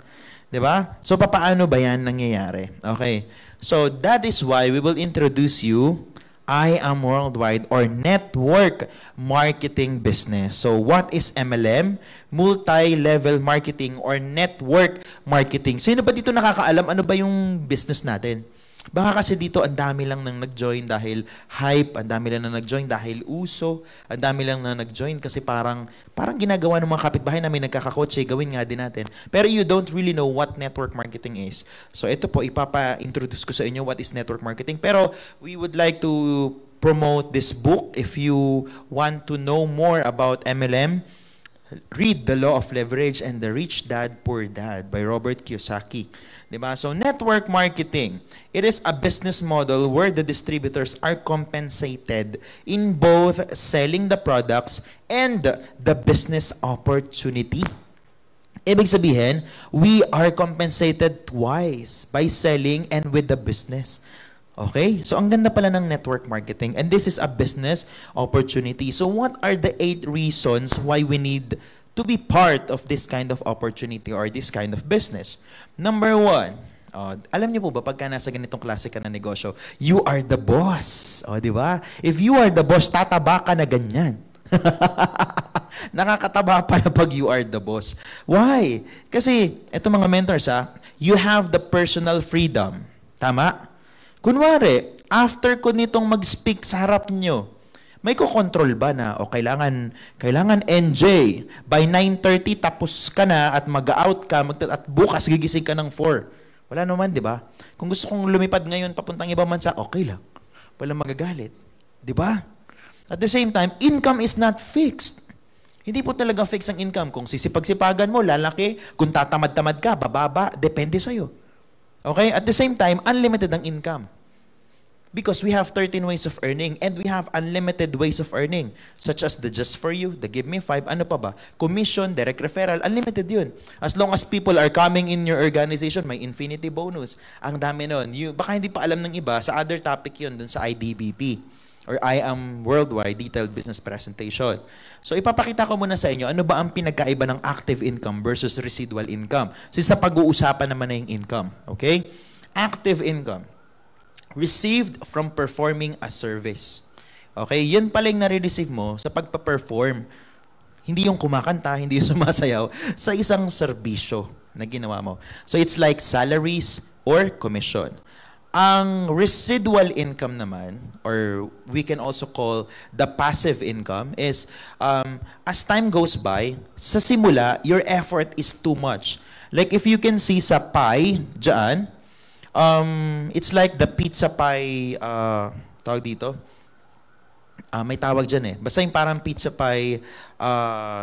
Diba? So papaano ba yan nangyayari? Okay. So that is why we will introduce you I Am Worldwide or Network Marketing Business. So what is MLM? Multi-level marketing or network marketing. Sino ba dito nakakaalam ano ba yung business natin? Baka kasi dito ang dami lang nang nag-join dahil hype, ang dami lang nang nag-join dahil uso, ang dami lang nang nag-join kasi parang ginagawa ng mga kapitbahay namin nagkakakotse, gawin nga din natin. Pero you don't really know what network marketing is. So ito po, ipapa-introduce ko sa inyo what is network marketing. Pero we would like to promote this book. If you want to know more about MLM, read The Law of Leverage and The Rich Dad, Poor Dad by Robert Kiyosaki. Diba? So, network marketing, it is a business model where the distributors are compensated in both selling the products and the business opportunity. Ibig sabihin, we are compensated twice by selling and with the business. Okay? So, ang ganda pala ng network marketing. And this is a business opportunity. So, what are the 8 reasons why we need to be part of this kind of opportunity or this kind of business? Number 1, alam niyo po ba, pagka nasa ganitong klase ka na negosyo, you are the boss. O, di ba? If you are the boss, tataba ka na ganyan. Nakakataba pa na pag you are the boss. Why? Kasi, eto mga mentors, you have the personal freedom. Tama? Kunwari, after ko nitong mag-speak sa harap nyo, may ko-control ba na, o kailangan NJ, by 9:30 tapos ka na at mag-out ka, at bukas gigising ka ng 4. Wala naman, di ba? Kung gusto kong lumipad ngayon papuntang ibang bansa, okay lang. Walang magagalit. Di ba? At the same time, income is not fixed. Hindi po talaga fixed ang income. Kung sisipag-sipagan mo, lalaki. Kung tatamad-tamad ka, bababa. Depende sa'yo. Okay? At the same time, unlimited ang income. Because we have 13 ways of earning and we have unlimited ways of earning, such as the Just For You, the Give Me 5, ano pa ba? Commission, direct referral, unlimited yun. As long as people are coming in your organization, may infinity bonus. Ang dami nun. Baka hindi pa alam ng iba, sa other topic yun, dun sa IDBP, or I Am Worldwide Detailed Business Presentation. So, ipapakita ko muna sa inyo, ano ba ang pinagkaiba ng active income versus residual income? Since na pag-uusapan naman na yung income. Okay? Active income. Received from performing a service. Okay? Yan pala yung nare-receive mo sa pagpa-perform. Hindi yung kumakanta, hindi yung sumasayaw, sa isang serbisyo na ginawa mo. So, it's like salaries or commission. Ang residual income naman, or we can also call the passive income, is as time goes by, sa simula, your effort is too much. Like if you can see sa pie, dyan, it's like the pizza pie, tawag dito, may tawag dyan eh. Basta yung parang pizza pie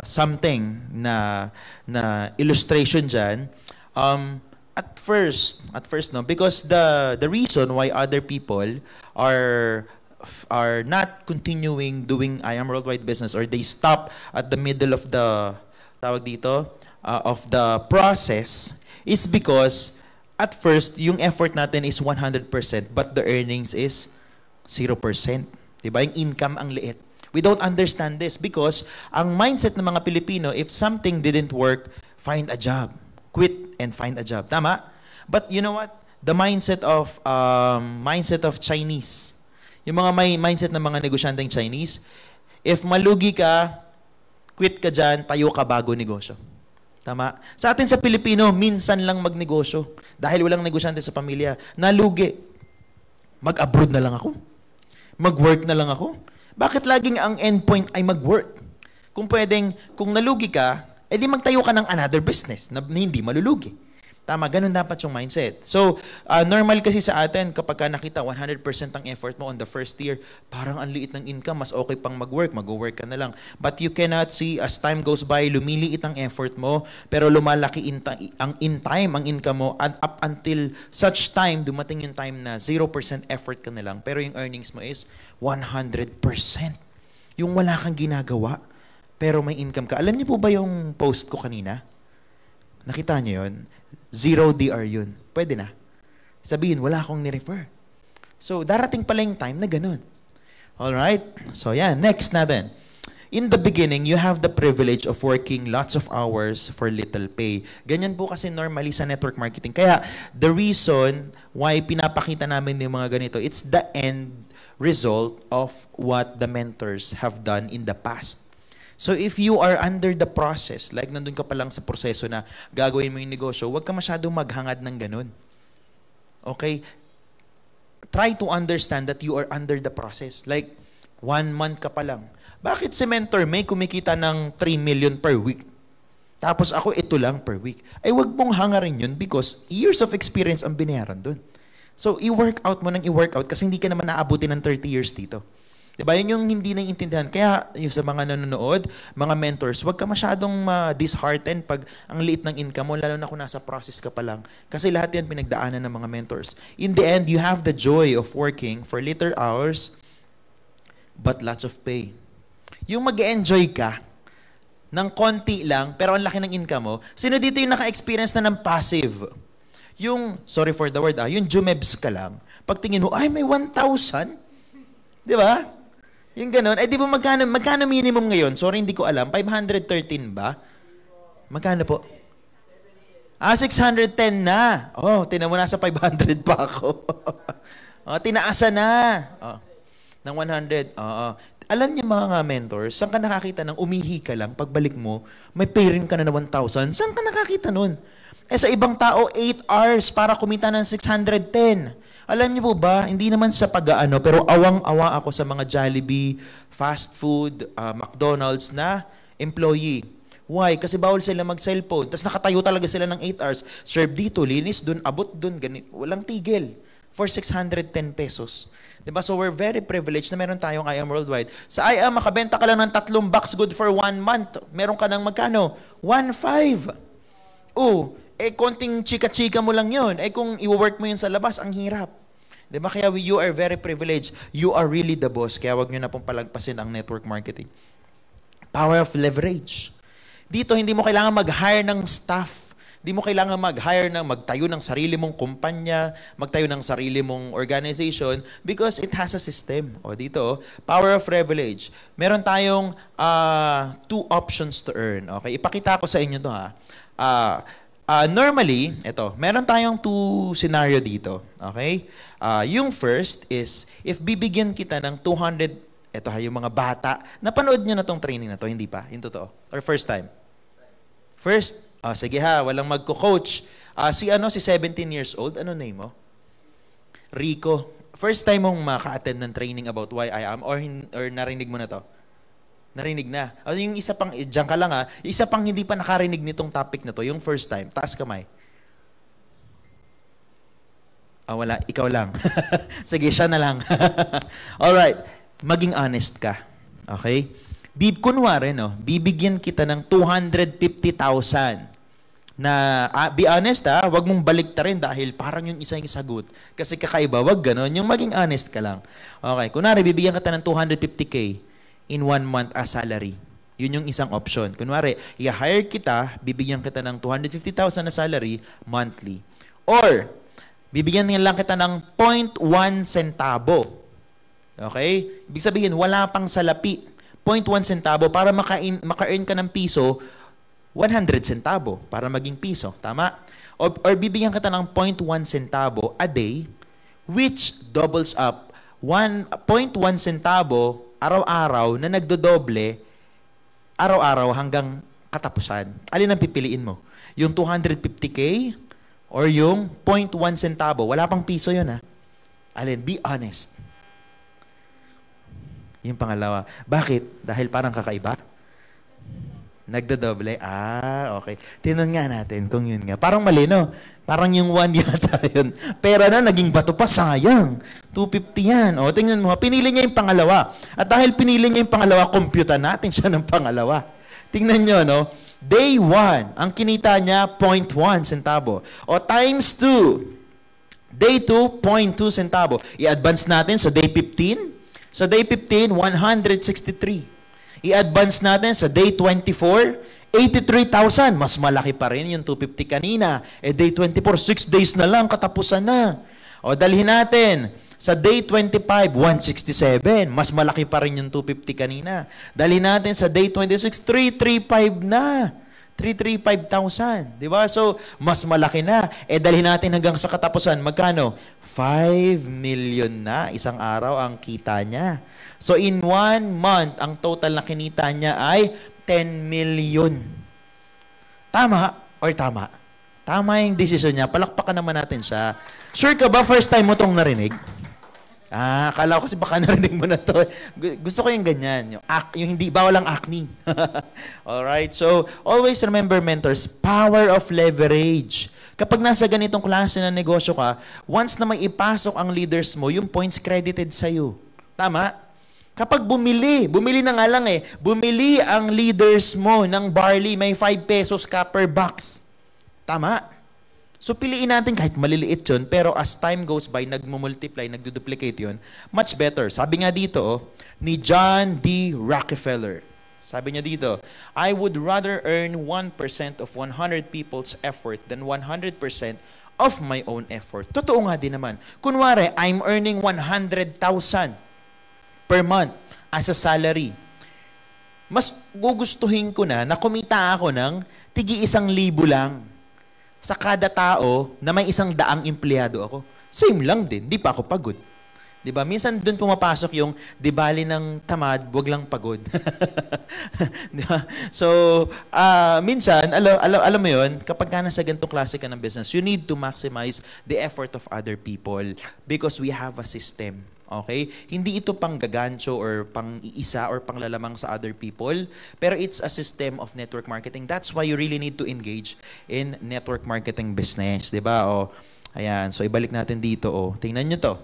something na illustration dyan. At first, no, because the reason why other people are are not continuing doing I Am Worldwide business, or they stop at the middle of the tawag dito of the process, is because at first yung effort natin is 100% but the earnings is 0%. Diba? Yung income ang liit. We don't understand this because ang mindset ng mga Pilipino, if something didn't work, find a job. Quit and find a job. Tama? But you know what? The mindset of Chinese, yung mga may mindset ng mga negosyanteng Chinese, if malugi ka, quit ka dyan, tayo ka bago negosyo. Tama? Sa atin sa Pilipino, minsan lang magnegosyo. Dahil walang negosyante sa pamilya, nalugi. Mag-abroad na lang ako. Mag-work na lang ako. Bakit laging ang endpoint ay mag-work? Kung pwedeng, kung nalugi ka, edi magtayo ka ng another business na hindi malulugi. Tama, ganun dapat yung mindset. So, normal kasi sa atin, kapag ka nakita 100% ang effort mo on the first year, parang ang liit ng income, mas okay pang mag-work, mag-work ka na lang. But you cannot see, as time goes by, lumiliit ang effort mo, pero lumalaki ang income mo, and up until such time, dumating yung time na 0% effort ka na lang, pero yung earnings mo is 100%. Yung wala kang ginagawa, pero may income ka. Alam niyo po ba yung post ko kanina? Nakita niyo yun? 0 DR yun. Pwede na. Sabihin, wala akong ni-refer. So, darating pala yung time na ganun. Alright? So, yan. Next natin. In the beginning, you have the privilege of working lots of hours for little pay. Ganyan po kasi normally sa network marketing. Kaya, the reason why pinapakita namin yung mga ganito, it's the end result of what the mentors have done in the past. So if you are under the process, like nandun ka pa lang sa proseso na gagawin mo yung negosyo, huwag ka masyadong maghangad ng ganun. Okay? Try to understand that you are under the process. Like, 1 month ka pa lang. Bakit si mentor may kumikita ng 3 million per week? Tapos ako ito lang per week. Ay, huwag mong hangarin yun because years of experience ang binayaran dun. So, i-work out mo ng i-work out kasi hindi ka naman naabuti ng 30 years dito. Diba? Yun yung hindi naiintindihan. Kaya yung sa mga nanonood, mga mentors, huwag ka masyadong disheartened pag ang liit ng income mo, lalo na kung nasa process ka pa lang. Kasi lahat yan pinagdaanan ng mga mentors. In the end, you have the joy of working for little hours, but lots of pay. Yung mag-enjoy ka ng konti lang, pero ang laki ng income mo, sino dito yung naka-experience na ng passive? Yung, sorry for the word, yung jumebs ka lang, pagtingin mo, ay, may 1,000? Di ba? Yung ganun. Eh, di ba magkano minimum ngayon? Sorry, hindi ko alam. 513 ba? Magkano po? 610 na. Oh, tinan mo, nasa 500 pa ako. Tinaasa na. Ng 100. Alam niyo mga mentors, saan ka nakakita ng umihi ka lang, pagbalik mo, may pay rin ka na 1,000? Saan ka nakakita nun? Eh sa ibang tao, 8 hours para kumita ng 610. Alam niyo po ba, hindi naman sa pag-aano, pero awang-awa ako sa mga Jollibee, fast food, McDonald's na employee. Why? Kasi bawal sila mag-cellphone. Tapos nakatayo talaga sila ng 8 hours. Serve dito, linis dun, abot dun, ganit. Walang tigil. For 610 pesos. Diba? So we're very privileged na meron tayong I Am Worldwide. Sa I Am, makabenta ka lang ng 3 box good for 1 month. Meron ka ng magkano? 1,500. Konting chika-chika mo lang yun. Kung i-work mo yun sa labas, ang hirap. Diba? Kaya you are very privileged. You are really the boss. Kaya wag nyo na pong palagpasin ang network marketing. Power of leverage. Dito, hindi mo kailangan mag-hire ng staff. Hindi mo kailangan magtayo ng sarili mong kumpanya, magtayo ng sarili mong organization because it has a system. O dito, power of privilege. Meron tayong 2 options to earn. Okay? Ipakita ko sa inyo to ha. Normally, meron tayong 2 scenario dito. Okay? Yung first is, if bibigyan kita ng 200, yung mga bata, napanood nyo na tong training na to, hindi pa? Yung totoo? Or first time? First? Sige ha, walang magko-coach. Si 17 years old, ano name mo? Rico. First time mong maka-attend ng training about why I am, or narinig mo na to? Narinig na. Yung isa pang, dyan ka lang ha, isa pang hindi pa nakarinig nitong topic na to, yung first time, taas kamay. Wala, ikaw lang. Sige, siya na lang. Alright, maging honest ka. Okay? Kunwari, bibigyan kita ng 250,000 na be honest wag mong baliktarin dahil parang yung isa yung sagot. Kasi kakaiba, wag ganon. Yung maging honest ka lang. Okay, kunwari, bibigyan ka ng 250K in 1 month as salary. Yun yung isang option. Kunwari, i-hire kita, bibigyan kita ng 250,000 na salary monthly. Or, bibigyan lang kita ng 0.1 centavo. Okay? Ibig sabihin, wala pang salapi. 0.1 centavo para maka-earn ka ng piso, 100 centavo para maging piso. Tama? Or bibigyan kita ng 0.1 centavo a day, which doubles up 1.1 centavo araw-araw na nagdodoble araw-araw hanggang katapusan. Alin ang pipiliin mo? Yung 250K or yung 0.1 centavo? Wala pang piso yun, ha? Alin? Be honest. Yung pangalawa. Bakit? Dahil parang kakaiba? Nagdodoble? Okay. Tinan nga natin kung yun nga. Parang mali, no? Parang yung 1 yata yun. Pera na, naging bato pa, sayang. 250 yan. O, tingnan mo, pinili niya yung pangalawa. At dahil pinili niya yung pangalawa, computan natin siya ng pangalawa. Tingnan nyo, no? Day 1, ang kinita niya, 0.1 centavo. O, times 2. Day 2, 0.2 centavo. I-advance natin sa day 15. Sa day 15, 163. I-advance natin sa day 24, 83,000. Mas malaki pa rin yung 250 kanina. Day 24, 6 days na lang, katapusan na. O, dalhin natin. Sa day 25, 167. Mas malaki pa rin yung 250 kanina. Dalhin natin sa day 26, 335 na. 335,000. Diba? So, mas malaki na. Dalhin natin hanggang sa katapusan. Magkano? 5 million na. Isang araw ang kita niya. So, in 1 month, ang total na kinita niya ay 10 million. Tama or tama? Tama yung decision niya. Palakpakan naman natin siya. Sure ka ba? First time mo tong narinig? Akala ko kasi baka narinig mo na to. Gusto ko yung ganyan. Yung hindi, bawal ang acne. Alright? So, always remember, mentors, power of leverage. Kapag nasa ganitong klase na negosyo ka, once na may ipasok ang leaders mo, yung points credited sa'yo. Tama? Kapag bumili na nga lang bumili ang leaders mo ng barley, may 5 pesos ka per box. Tama? So, piliin natin kahit maliliit yun, pero as time goes by, nagmumultiply, nagduduplicate yun, much better. Sabi nga dito, ni John D. Rockefeller, sabi niya dito, I would rather earn 1% of 100 people's effort than 100% of my own effort. Totoo nga din naman. Kunwari, I'm earning 100,000 per month as a salary. Mas gugustuhin ko na kumita ako ng tigi 1,000 lang sa kada tao na may 100 empleyado ako. Same lang din, di pa ako pagod. Diba? Minsan doon pumapasok yung di bali ng tamad, wag lang pagod. Diba? So, minsan, alam mo yun, kapag ka nasa ganitong klase ka ng business, you need to maximize the effort of other people because we have a system. Okay? Hindi ito pang gagancho or pang iisa or pang lalamang sa other people, pero it's a system of network marketing. That's why you really need to engage in network marketing business. Diba? Ayan. So, ibalik natin dito. Tingnan nyo to.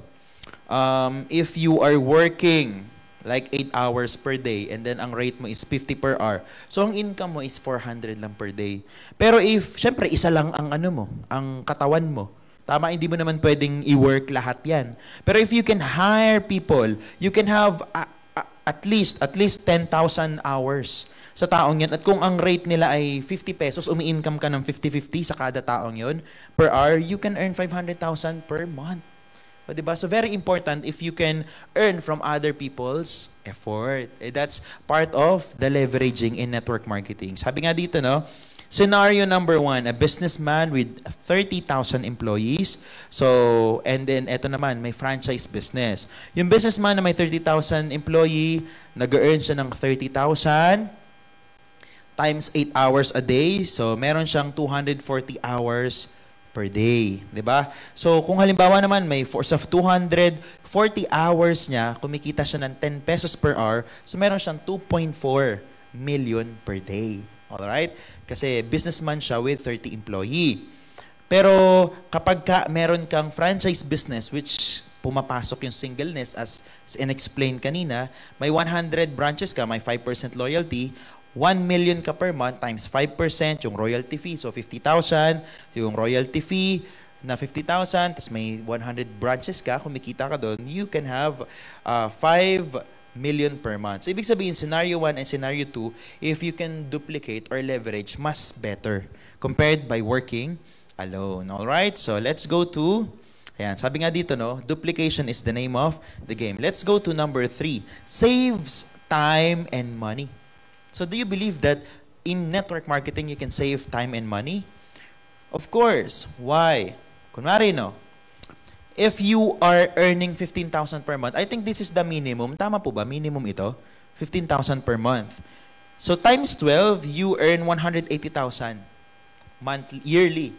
If you are working like 8 hours per day and then ang rate mo is 50 per hour, so ang income mo is 400 lang per day. Pero if, syempre, isa lang ang ang katawan mo, tama, hindi mo naman pwedeng i-work lahat yan. Pero if you can hire people, you can have at least 10,000 hours sa taong yan. At kung ang rate nila ay 50 pesos, umi-income ka ng 50-50 sa kada taong yon per hour, you can earn 500,000 per month. O, diba? So very important if you can earn from other people's effort. That's part of the leveraging in network marketing. Sabi nga dito, scenario number 1, a businessman with 30,000 employees. So, and then, eto naman, may franchise business. Yung businessman na may 30,000 employee, nag-earn siya ng 30,000 times 8 hours a day. So, meron siyang 240 hours per day. Diba? So, kung halimbawa naman, may force of 240 hours niya, kumikita siya ng 10 pesos per hour, so meron siyang 2.4 million per day. Alright? Kasi businessman siya with 30 employee. Pero kapag meron kang franchise business, which pumapasok yung singleness as in-explain kanina, may 100 branches ka, may 5% loyalty, 1 million ka per month times 5% yung royalty fee, so 50,000, yung royalty fee na 50,000, tapos may 100 branches ka, kumikita ka doon, you can have 5 million per month. So, ibig sabihin, scenario 1 and scenario 2, if you can duplicate or leverage, mas better compared by working alone. Alright? So, let's go to, ayan, sabi nga dito, no, duplication is the name of the game. Let's go to number 3. Saves time and money. So, do you believe that in network marketing, you can save time and money? Of course. Why? Kunwari, no, if you are earning 15,000 per month, I think this is the minimum. Tama po ba? Minimum ito? 15,000 per month. So, times 12, you earn 180,000 monthly, yearly.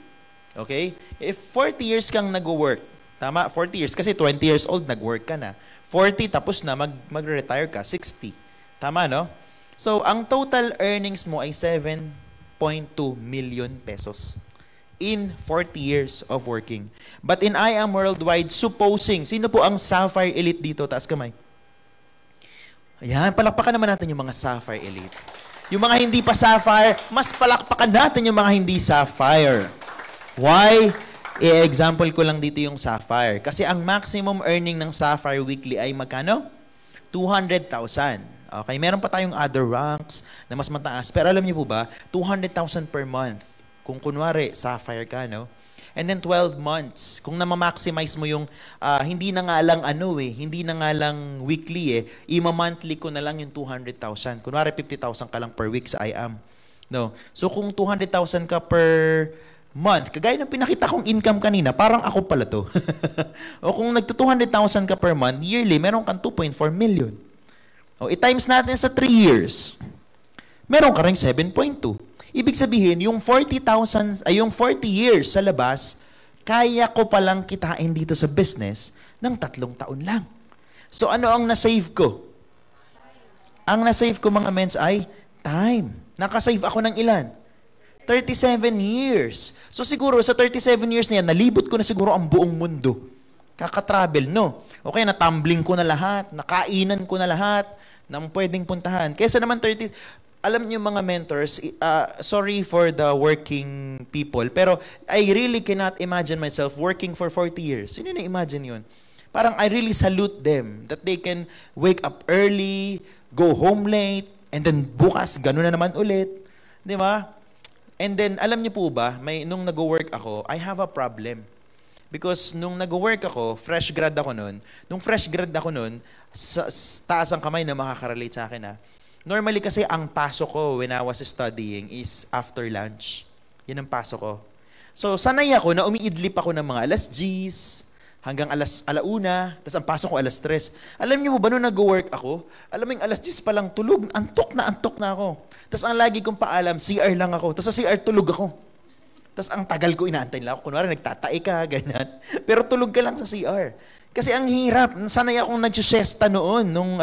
Okay? If 40 years kang nag-work, tama? 40 years, kasi 20 years old, nag-work ka na. 40, tapos na, mag-retire ka, 60. Tama, no? So, ang total earnings mo ay 7.2 million pesos in 40 years of working. But in I Am Worldwide, supposing, sino po ang Sapphire Elite dito? Taas kamay. Ayan, palakpakan naman natin yung mga Sapphire Elite. Yung mga hindi pa Sapphire, mas palakpakan natin yung mga hindi Sapphire. Why? I-example ko lang dito yung Sapphire. Kasi ang maximum earning ng Sapphire weekly ay magkano? 200,000. Okay, meron pa tayong other ranks na mas mataas. Pero alam niyo po ba, 200,000 per month. Kung kunwari, Sapphire ka, no? And then 12 months. Kung na-maximize mo yung, hindi na nga lang hindi na nga lang weekly ima-monthly ko na lang yung 200,000. Kunwari, 50,000 ka lang per week sa I Am. No? So kung 200,000 ka per month, kagaya ng pinakita kong income kanina, parang ako pala to. O kung nagto-200,000 ka per month, yearly, meron kang 2.4 million. O i-times natin sa 3 years, meron ka rin 7.2. Ibig sabihin, yung 40,000, yung 40 years sa labas, kaya ko palang kitain dito sa business ng 3 taon lang. So ano ang na-save ko? Ang na-save ko mga mens ay time. Nakasave ako ng ilan? 37 years. So siguro sa 37 years na yan, nalibot ko na siguro ang buong mundo. Kaka-travel, no? Okay, natumbling ko na lahat, nakainan ko na lahat ng pwedeng puntahan. Kesa naman 30, alam niyo mga mentors, sorry for the working people, pero I really cannot imagine myself working for 40 years. Sino na-imagine yun? Parang I really salute them that they can wake up early, go home late, and then bukas, gano'n na naman ulit. Di ba? And then, alam niyo po ba, nung nag-work ako, I have a problem. Because nung nag-work ako, fresh grad ako nun, taas ang kamay na makakarelate sa akin Normally kasi ang pasok ko when I was studying is after lunch. Yan ang pasok ko. So, sanay ako na umiidlip ako ng mga alas 10 hanggang alauna, tapos ang pasok ko alas 3. Alam niyo ba, nung nag-work ako, alam mo yung alas 10 pa lang tulog, antok na ako. Tapos ang lagi kong paalam, CR lang ako. Tapos sa CR tulog ako. Tapos ang tagal ko inaantay lang ako. Kunwari nagtatae ka, ganyan. Pero tulog ka lang sa CR. Kasi ang hirap. Sanay akong nag-siesta noon, nung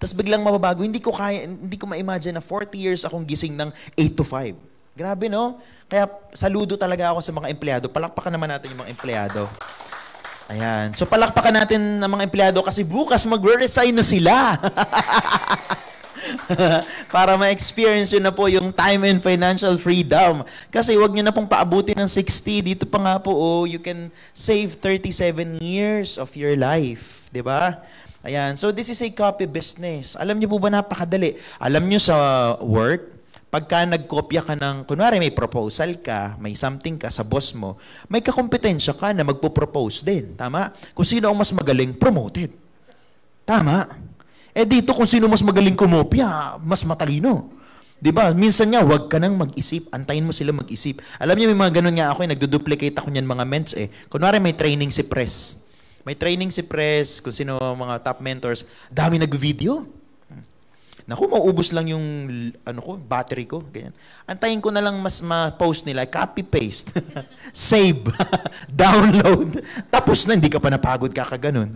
Tapos biglang mababago. Hindi ko ma-imagine na 40 years akong gising ng 8 to 5. Grabe, no? Kaya saludo talaga ako sa mga empleyado. Palakpakan naman natin yung mga empleyado. Ayan. So palakpakan natin ng mga empleyado kasi bukas magre-resign na sila. Para ma-experience yun na po yung time and financial freedom. Kasi wag nyo na pong paabuti ng 60. Dito pa nga po, you can save 37 years of your life. Diba? Ayan. So this is a copy business. Alam nyo po ba napakadali? Alam nyo sa work, pagka nagkopya ka ng, kunwari may proposal ka, may something ka sa boss mo, may kakompetensya ka na magpo-propose din. Tama? Kung sino ang mas magaling, promoted. Tama? Dito kung sino mas magaling kumopya, mas matalino. Diba? Minsan nga, wag ka nang mag-isip. Antayin mo sila mag-isip. Alam niyo, may mga ganun nga ako, nagduduplicate ako niyan mga ments Kunwari may training si Press. Kung sino mga top mentors, dami nag-video. Naku, mauubos lang yung battery ko. Ganyan. Antayin ko na lang mas ma-post nila, copy-paste, save, download. Tapos na, hindi ka pa napagod kakaganon.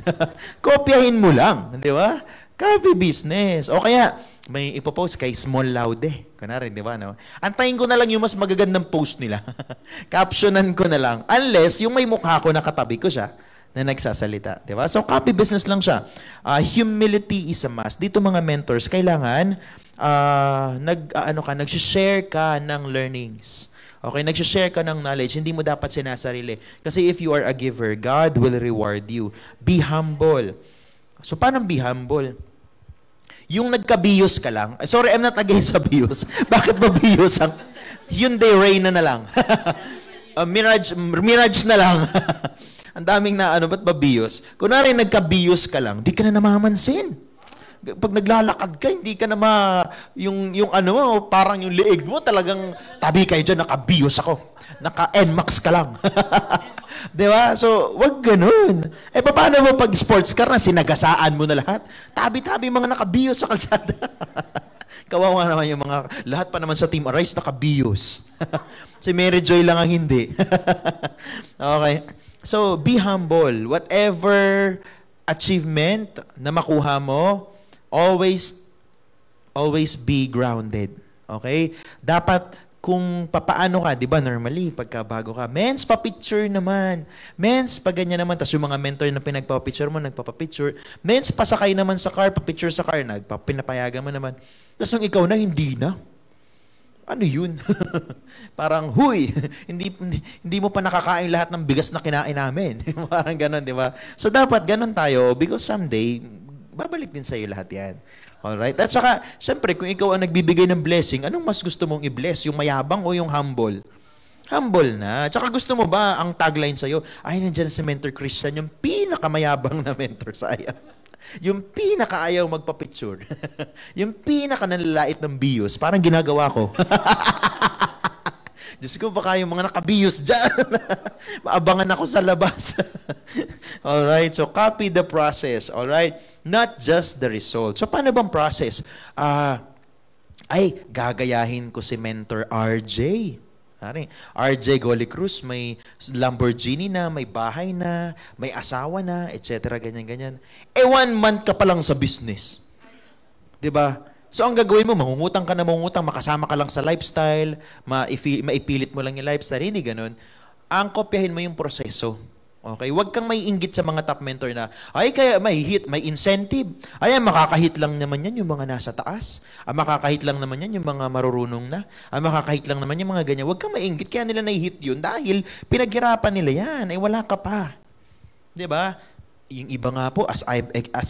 Kopyahin mo lang, di ba? Copy business. O kaya, may ipopost kay Small Laude. Kunwari, di ba? No? Antayin ko na lang yung mas magagandang post nila. Captionan ko na lang. Unless, yung may mukha ko nakatabi ko siya na nagsasalita. Di ba? So, copy business lang siya. Humility is a must. Dito mga mentors, kailangan nag-share ka ng learnings. Okay, nag-share ka ng knowledge, hindi mo dapat sinasarili. Kasi if you are a giver, God will reward you. Be humble. So, paano be humble? Yung nagka-bios ka lang. Sorry, I'm not against sa bios. Bakit ba bios ang... Hyundai Reyna na lang. Mirage na lang. Ang daming na ba't ba bios? Kunwari nagka-bios ka lang, di ka na namamansin. Pag naglalakad ka, hindi ka na parang yung leeg mo talagang, tabi kayo dyan, naka-bios ako. Naka-NMAX ka lang. Di ba? So, wag ganun. Paano mo pag sports car na sinagasaan mo na lahat? Tabi-tabi mga naka-bios sa kalsada. Kawawa naman yung lahat pa naman sa Team Arise naka-bios. Si Mary Joy lang ang hindi. Okay. So, be humble. Whatever achievement na makuha mo, always be grounded. Okay? Dapat kung papaano ka, di ba, normally, pagkabago ka, mens, pa-picture naman. Mens, pa ganyan naman. Tapos yung mga mentor na pinagpapicture mo, nagpapapicture. Mens, pasakay naman sa car, pa-picture sa car, pinapayagan mo naman. Tapos nung ikaw na, hindi na. Ano yun? Parang, huy, hindi mo pa nakakain lahat ng bigas na kinain namin. Parang ganon, di ba? So, dapat ganon tayo because someday, babalik din sa'yo lahat yan. Alright? At saka, syempre, kung ikaw ang nagbibigay ng blessing, anong mas gusto mong i-bless? Yung mayabang o yung humble? Humble na. At saka gusto mo ba ang tagline sa'yo, ay, nandiyan si Mentor Christian, yung pinakamayabang na mentor sa'yo. Yung pinakaayaw magpa-picture. Yung pinaka-nanlalait ng bios. Parang ginagawa ko. Diyos ko, baka yung mga naka-bios dyan. Maabangan ako sa labas. Alright? So, copy the process. Alright? Not just the result. So, paano bang process? Gagayahin ko si Mentor RJ. RJ Golly Cruz, may Lamborghini na, may bahay na, may asawa na, etc. Ganyan-ganyan. 1 month ka pa lang sa business. Diba? So, ang gagawin mo, mangungutang ka na mangungutang, makasama ka lang sa lifestyle, maipilit mo lang yung lifestyle, hindi ganun. Ang kopyahin mo yung proseso. Okay? Huwag kang may inggit sa mga top mentor na, kaya may hit, may incentive. Makakahit lang naman yan yung mga nasa taas. Makakahit lang naman yan yung mga marurunong na. Makakahit lang naman yung mga ganyan. Huwag kang mai-inggit, kaya nila na-hit yun dahil pinaghirapan nila yan. Wala ka pa. Diba? Yung iba nga po, as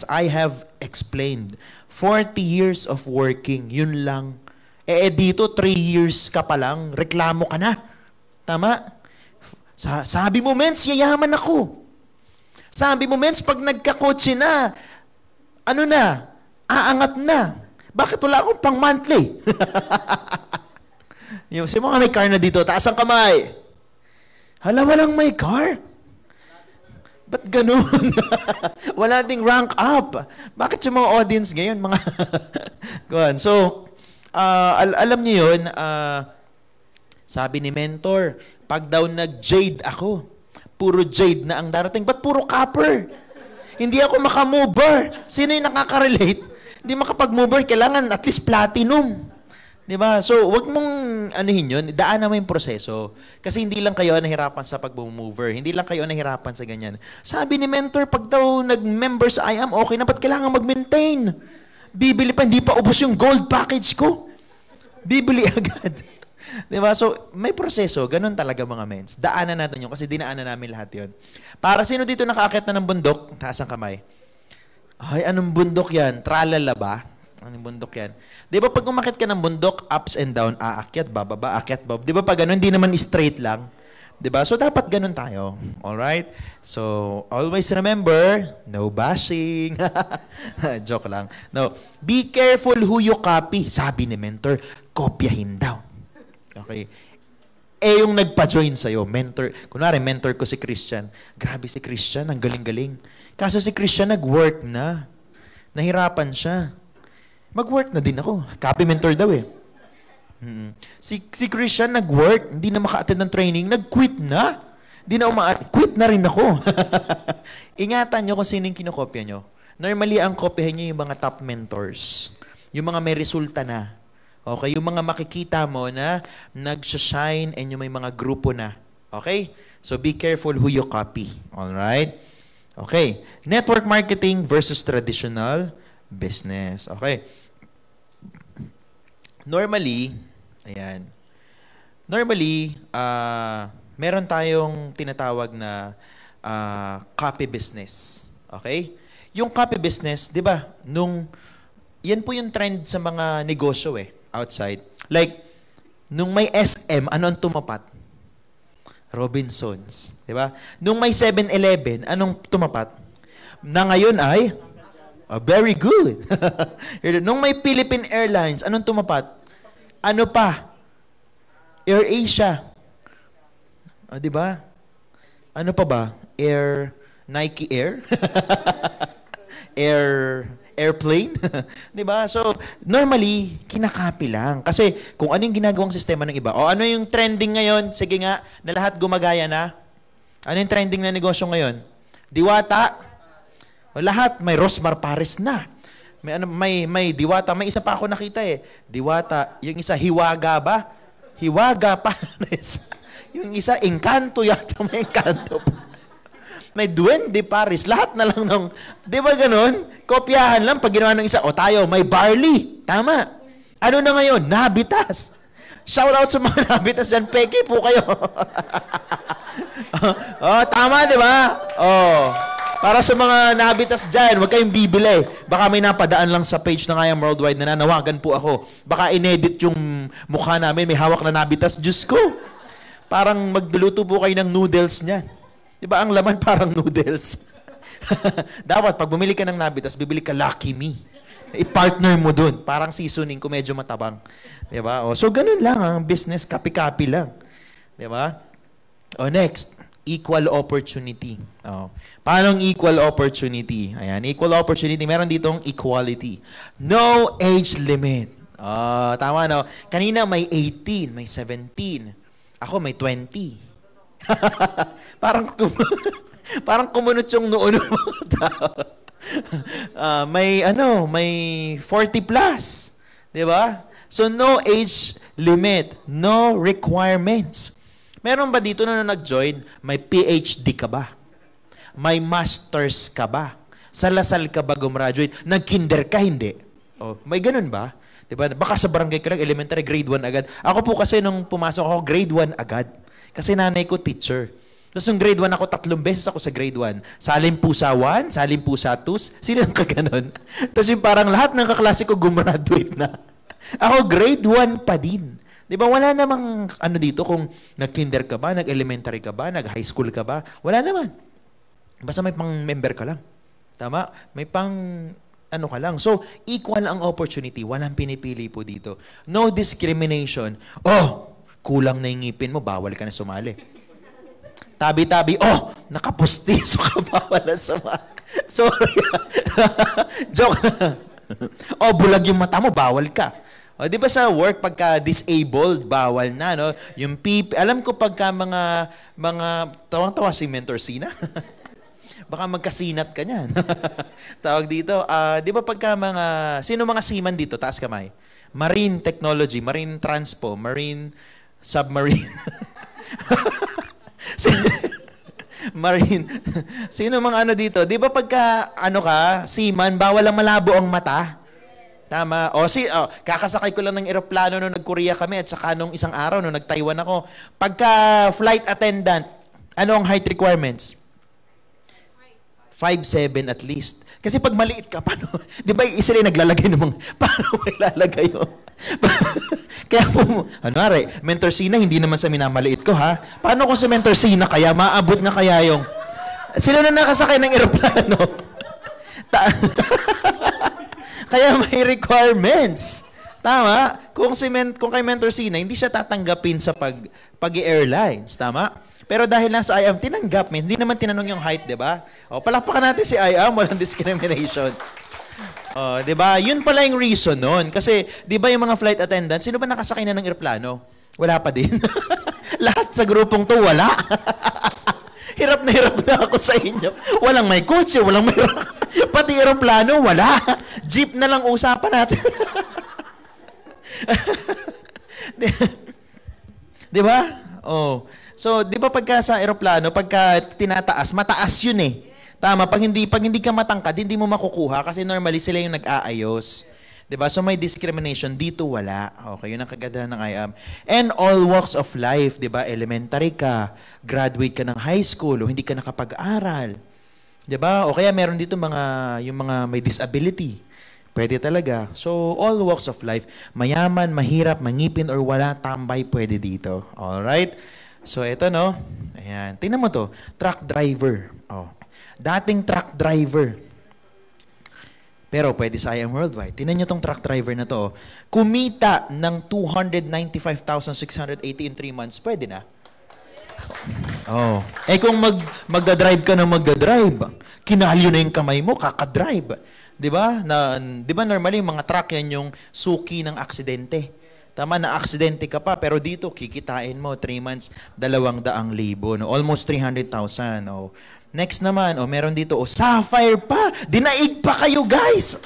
I have explained, 40 years of working, yun lang. Dito, 3 years ka pa lang, reklamo ka na. Tama? Sabi mo, mens, yayaman ako. Sabi mo, mens, pag nagkakotse na, aangat na. Bakit wala akong pang monthly? Yung mga may car na dito, taas ang kamay. Hala, walang may car? Ba't ganun? Wala ding rank up. Bakit yung mga audience ngayon, mga... So, alam niyo yun, sabi ni Mentor, pag daw nag-jade ako, puro jade na ang darating. Ba't puro copper? Hindi ako makamover. Sino yung nakaka-relate? Hindi makapag-mover, kailangan at least platinum. Diba? So, wag mong yun, daan naman yung proseso. Kasi hindi lang kayo nahirapan sa pag-mover. Hindi lang kayo nahirapan sa ganyan. Sabi ni Mentor, pag daw nag-member sa IAM, okay na, ba't kailangan mag-maintain? Bibili pa, hindi pa ubos yung gold package ko. Bibili agad. Diba? So, may proseso. Ganun talaga mga mens. Daanan natin yun kasi dinaanan namin lahat yun. Para sino dito nakaakyat na ng bundok? Taas ang kamay. Anong bundok yan? Tralala ba? Anong bundok yan? Di ba pag umakyat ka ng bundok, ups and down, aakyat, bababa, akyat, bababa. Di ba pag ganun, hindi naman straight lang. Di ba? So, dapat ganun tayo. Alright? So, always remember, no bashing. Joke lang. No. Be careful who you copy. Sabi ni Mentor, kopyahin daw. Okay. Yung nagpa-join sa'yo, mentor. Kunwari, mentor ko si Christian. Grabe si Christian, ang galing-galing. Kaso si Christian nag-work na. Nahirapan siya. Mag-work na din ako. Copy mentor daw eh. Si Christian nag-work, hindi na maka-attend ng training, nag-quit na. Hindi na quit na rin ako. Ingatan nyo kung sino yung kinokopya nyo. Normally, ang kopyahin nyo yung mga top mentors. Yung mga may resulta na. Okay? Yung mga makikita mo na nag-shine and yung may mga grupo na. Okay? So, be careful who you copy. Alright? Okay. Network marketing versus traditional business. Okay. Normally, ayan. Normally, meron tayong tinatawag na copy business. Okay? Yung copy business, 'di ba? Yan po yung trend sa mga negosyo outside. Like nung may SM, ano ang tumapat? Robinsons, 'di ba? Nung may 7-Eleven, anong tumapat? Na ngayon ay very good. Nung may Philippine Airlines, anong tumapat? Ano pa? AirAsia. 'Di ba? Ano pa ba? Nike Air? Airplane? 'Di ba? So, normally kinakapi lang kasi kung ano yung ginagawang sistema ng iba. O ano yung trending ngayon? Sige nga, na lahat gumagaya na. Ano yung trending na negosyo ngayon? Diwata. O, lahat may Rosmar Paris na. May Diwata, may isa pa ako nakita Diwata, yung isa Hiwaga ba? Hiwaga Paris. Yung isa Encanto yata, may Encanto pa. May Duende Paris, lahat na lang ng, di ba ganun? Kopyahan lang pag ginawa ng isa, tayo, may barley. Tama. Ano na ngayon? Nabitas. Shout out sa mga nabitas dyan, peke po kayo. Tama, di ba? Para sa mga nabitas dyan, huwag kayong bibili. Baka may napadaan lang sa page ng I Am Worldwide na nanawagan po ako. Baka inedit yung mukha namin, may hawak na nabitas. Diyos ko. Parang magluluto po kayo ng noodles niyan. Diba ang laman parang noodles? Dapat, pag bumili ka ng nabitas, bibili ka Lucky Me. I-partner mo dun. Parang seasoning ko medyo matabang. Diba? So, ganun lang ang business. Kapi-kapi lang. Diba? Next. Equal opportunity. Paano ang equal opportunity? Ayan, equal opportunity. Meron ditong equality. No age limit. Tama, no? Kanina may 18, may 17. Ako may 20. parang kumunot yung noo ng mga tao. May 40 plus. 'Di ba? So no age limit, no requirements. Meron ba dito na nag-join, may PhD ka ba? May masters ka ba? Sa Lasal ka ba gumraduate? Nag-kinder ka, hindi? May ganun ba? Diba? Baka sa barangay ka lang, elementary, grade 1 agad. Ako po kasi nung pumasok ako, grade 1 agad. Kasi nanay ko teacher. Tapos nung grade 1 ako, 3 beses ako sa grade 1. Salim Pusa 1, Salim Pusa 2, sino ang kaganon? Tapos yung parang lahat ng kaklase ko gumraduate na. Ako grade 1 pa din. Di ba, wala namang ano dito kung nag-kinder ka ba, nag-elementary ka ba, nag-high school ka ba. Wala naman. Basta may pang-member ka lang. Tama? May pang ano ka lang. So, equal ang opportunity. Walang pinipili po dito. No discrimination. Kulang na yung ngipin mo, bawal ka na sumali. Tabi-tabi, nakapustiso ka, bawal na sumali. Sorry. Joke na. Bulag yung mata mo, bawal ka. Di ba sa work, pagka disabled, bawal na, no? Yung alam ko pagka mga tawang-tawa si Mentor Sina. Baka magkasinat ka niyan. Tawag dito, di ba pagka sino mga seaman dito? Taas kamay. Marine technology, marine transpo, marine submarine. Marine. Sino mga ano dito? Di ba pagka seaman, bawal ang malabo ang mata? Tama. Kakasakay ko lang ng eroplano nung nag-Korea kami at saka nung isang araw nung nag-Taiwan ako. Pagka flight attendant, ano ang height requirements? 5'7" at least. Kasi pag maliit ka, paano? Di ba isa rin naglalagay ng paano may lalagay yun? Kaya po, Mentor Sina, hindi naman sa minamaliit ko, ha? Paano kung sa Mentor Sina kaya, maabot na kaya yung, sino na nakasakay ng eroplano? Kaya may requirements. Tama? Kung kay Mentor Sina, hindi siya tatanggapin sa pag-airlines. Tama? Pero dahil nasa IAM, tinanggap. Hindi naman tinanong yung height, di ba? Palakpakan natin si IAM, walang discrimination. Di ba? Yun pala yung reason nun. Kasi, di ba yung mga flight attendants, sino ba nakasakay na ng eroplano? Wala pa din. Lahat sa grupong to, wala. Hirap na ako sa inyo. Walang may kotse, walang may pati eroplano, wala. Jeep na lang usapan natin. Di ba? So, di ba pagka sa eroplano, pagka tinataas, mataas yun eh. Tama, pag hindi ka matangkad, hindi mo makukuha kasi normally sila yung nag-aayos. Diba? So may discrimination. Dito wala. Okay, yun ang kagandahan ng I am. And all walks of life. Diba? Elementary ka, graduate ka ng high school, o hindi ka nakapag-aral. Diba? O kaya meron dito yung mga may disability. Pwede talaga. So, all walks of life. Mayaman, mahirap, mangipin, or wala, tambay, pwede dito. Alright? So, ito no. Ayan. Tingnan mo to. Truck driver. Oh. Dating truck driver. Pero pwede sa I Am Worldwide. Tingnan nyo tong truck driver na to. Kumita ng 295,680 in 3 months. Pwede na. Oh. Eh kung magdadrive ka na magdadrive, kinalyo na yung kamay mo, kakadrive. Diba? Diba normally yung mga truck yan yung suki ng aksidente. Tama, na aksidente ka pa, pero dito kikitain mo 3 months, 200,000, no? Almost 300,000. Oh. Next naman, meron dito, Sapphire pa! Dinaig pa kayo, guys!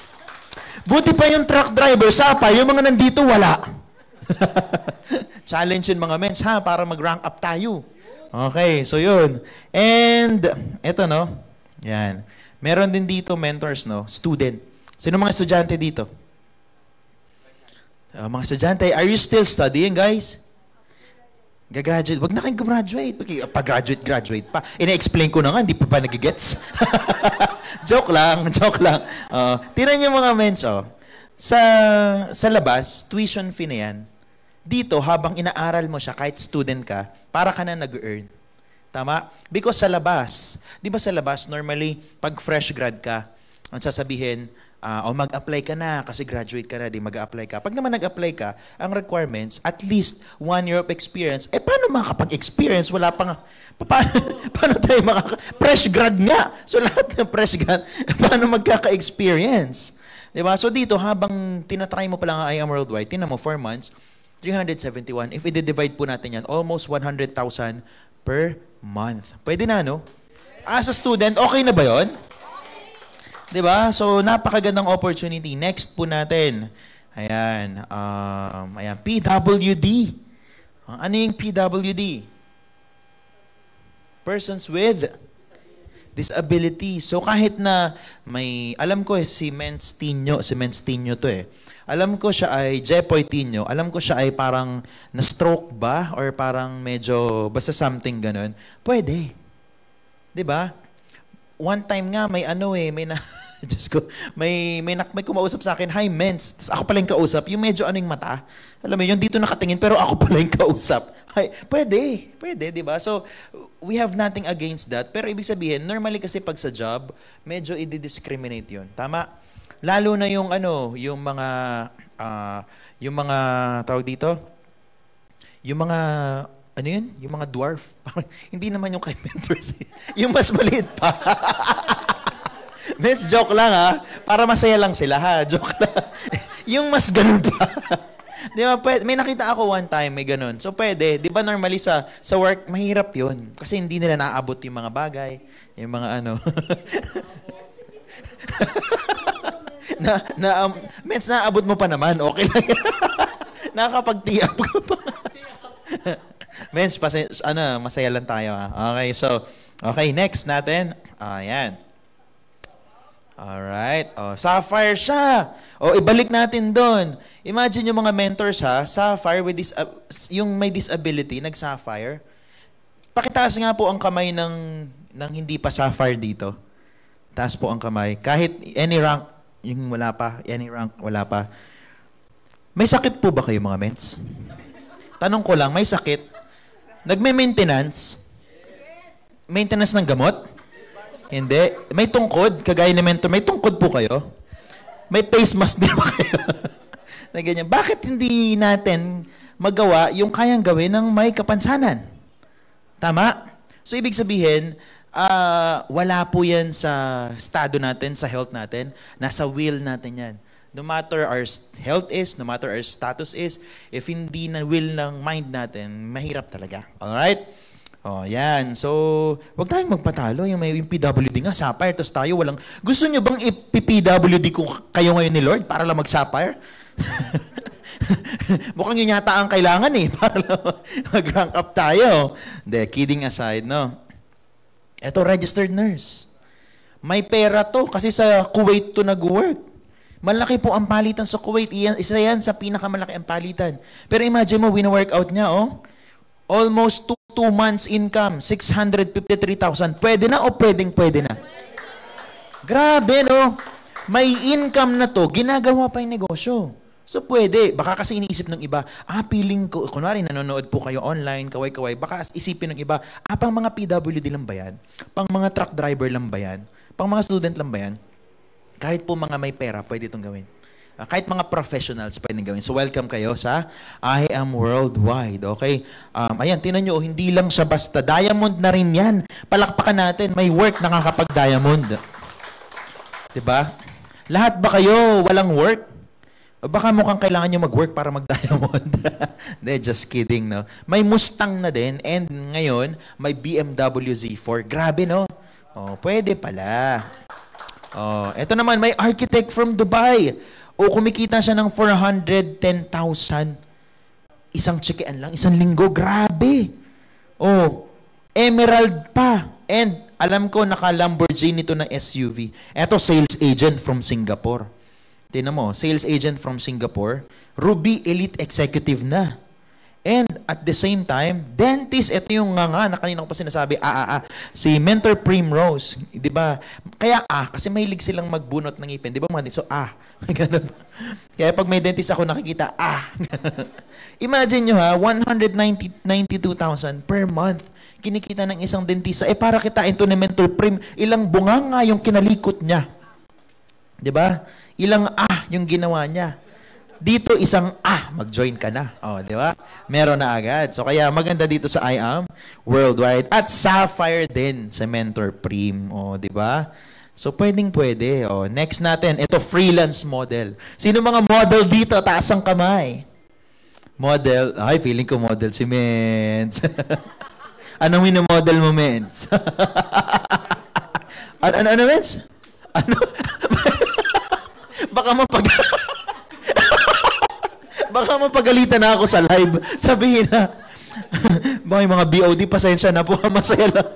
Buti pa yung truck driver, Sapphire, yung mga nandito, wala. Challenge yun mga mens, ha? Para mag-rank up tayo. Okay, so yun. And, eto, no? Yan. Meron din dito, mentors, no? Student. Sino mga estudyante dito? Mga estudyante, are you still studying, guys? Gagraduate. Wag na kayong graduate. Pag-graduate pa. Ina-explain ko na nga, hindi pa ba nagigets? Joke lang. Tinan niyo mga mens, Sa labas, tuition fee na yan. Dito, habang inaaral mo siya, kahit student ka, para ka na nag-earn. Tama? Because sa labas, di ba sa labas, normally, pag fresh grad ka, ang sasabihin, mag-apply ka na kasi graduate ka na, di mag-apply ka. Pag naman nag-apply ka, ang requirements, at least 1 year of experience. Paano makakapag-experience? Wala pa nga. Paano tayo fresh grad nga? So, lahat ng fresh grad, paano magkaka-experience? Diba? So, dito, habang tinatry mo pa lang ang I Am Worldwide, tinan mo, 4 months, 371. If i-divide po natin yan, almost 100,000 per month. Pwede na, no? As a student, okay na ba yon? Diba? So, napakagandang opportunity. Next po natin. Ayan. Ayan. PWD. Ano yung PWD? Persons with disability. So, kahit na alam ko si Mens Tinio to eh. Alam ko siya ay, Jepoy Tinio, alam ko siya ay parang na-stroke ba? Or parang medyo, basta something ganun. Pwede. Diba? One time nga, may Diyos ko, may kumausap sa akin, hi, Mens. Tapos ako pala yung kausap, yung medyo yung mata. Alam mo, yung dito nakatingin, pero ako pala yung kausap. Hi, pwede, di ba? So, we have nothing against that. Pero ibig sabihin, normally kasi pag sa job, medyo i-discriminate yun. Tama? Lalo na yung tawag dito, yung mga, yung mga dwarf. Hindi naman yung kay mentors. Yung mas maliit pa. Mens, joke lang ha. Para masaya lang sila ha. Joke lang. Yung mas ganun pa. Di ba? May nakita ako one time, may ganun. So pwede. Di ba normally sa work, mahirap yun. Kasi hindi nila naabot yung mga bagay. Yung mga Mens, naabot mo pa naman. Okay lang. Nakakapag-tiap ko pa. Mens, masaya lang tayo ha. Okay, so, next natin. Ayan. Alright. Sapphire siya. Ibalik natin doon. Imagine yung mga mentors ha, Sapphire with yung may disability, nag-Sapphire. Pakitaas nga po ang kamay ng hindi pa Sapphire dito. Taas po ang kamay. Kahit any rank, yung wala pa, any rank, wala pa. May sakit po ba kayo mga ments? Tanong ko lang, may sakit? Nagme-maintenance? Maintenance ng gamot? Hindi. May tungkod, kagaya ni mentor, may tungkod po kayo? May face mask din ba kayo? Na ganyan. Bakit hindi natin magawa yung kayang gawin ng may kapansanan? Tama? So, ibig sabihin, wala po yan sa estado natin, sa health natin. Nasa will natin yan. No matter our health is, no matter our status is, if hindi na will ng mind natin, mahirap talaga. Alright? Yan. So, wag tayong magpatalo. Yung PWD nga, Sapphire, tapos tayo walang... Gusto nyo bang ippi-PWD ko kayo ngayon ni Lord para lang mag-Sapphire? Mukhang yun yata ang kailangan eh, para lang mag-rank up tayo. Hindi, kidding aside, no? Ito, registered nurse. May pera to kasi sa Kuwait to nag-work. Malaki po ang palitan sa Kuwait. Isa yan sa pinakamalaki ang palitan. Pero imagine mo, wina-workout niya, oh. Almost 2 months income, 653,000. Pwede na o pwede na? Grabe, no? May income na to, ginagawa pa yung negosyo. So, pwede. Baka kasi iniisip ng iba, feeling ko, kunwari, nanonood po kayo online, kaway-kaway, baka isipin ng iba, pang mga PWD lang ba yan? Pang mga truck driver lang ba yan? Pang mga student lang ba yan? Kahit po mga may pera, pwede itong gawin. Kahit mga professionals, pwede gawin. So, welcome kayo sa I Am Worldwide. Okay? Ayan, tinan nyo, hindi lang siya basta. Diamond na rin yan. Palakpakan natin. May work nakakapag-diamond. Diba? Lahat ba kayo walang work? O baka mukhang kailangan nyo mag-work para mag-diamond. Hindi, just kidding, no? May Mustang na din, and ngayon, may BMW Z4. Grabe, no? Oh, pwede pala. Oh, eto naman, may architect from Dubai. O kumikita siya ng 410,000. Isang tsekean lang, isang linggo. Grabe. Oh, emerald pa. And alam ko, naka-Lamborghini to na SUV. Eto, sales agent from Singapore. Tingnan mo, sales agent from Singapore. Ruby Elite Executive na. And at the same time, dentist, ito yung nga na kanina ko pa sinasabi, si Mentor Primrose, di ba? Kaya kasi mahilig silang magbunot ng ngipin. Di ba mga dentist? So, ganun. Kaya pag may dentist ako nakikita, Imagine nyo 192,000 per month kinikita ng isang dentista. Para kitain to ni Mentor Prim, ilang bunganga yung kinalikot niya. Di ba? Ilang yung ginawa niya. Dito isang mag-join ka na. Oh, di ba? Meron na agad. So kaya maganda dito sa I Am Worldwide at Sapphire din sa Mentor Prim. Oh, di ba? So pwedeng-pwede. Oh, next natin, ito freelance model. Sino mga model dito? Taas ang kamay. Model. Ay, feeling ko model si Mens. Anong mini-model mo, Mens? ano, Mens? Ano? Baka mapagalitan na ako sa live. Sabihin na, baka yung mga BOD, pasensya na po, masaya lang.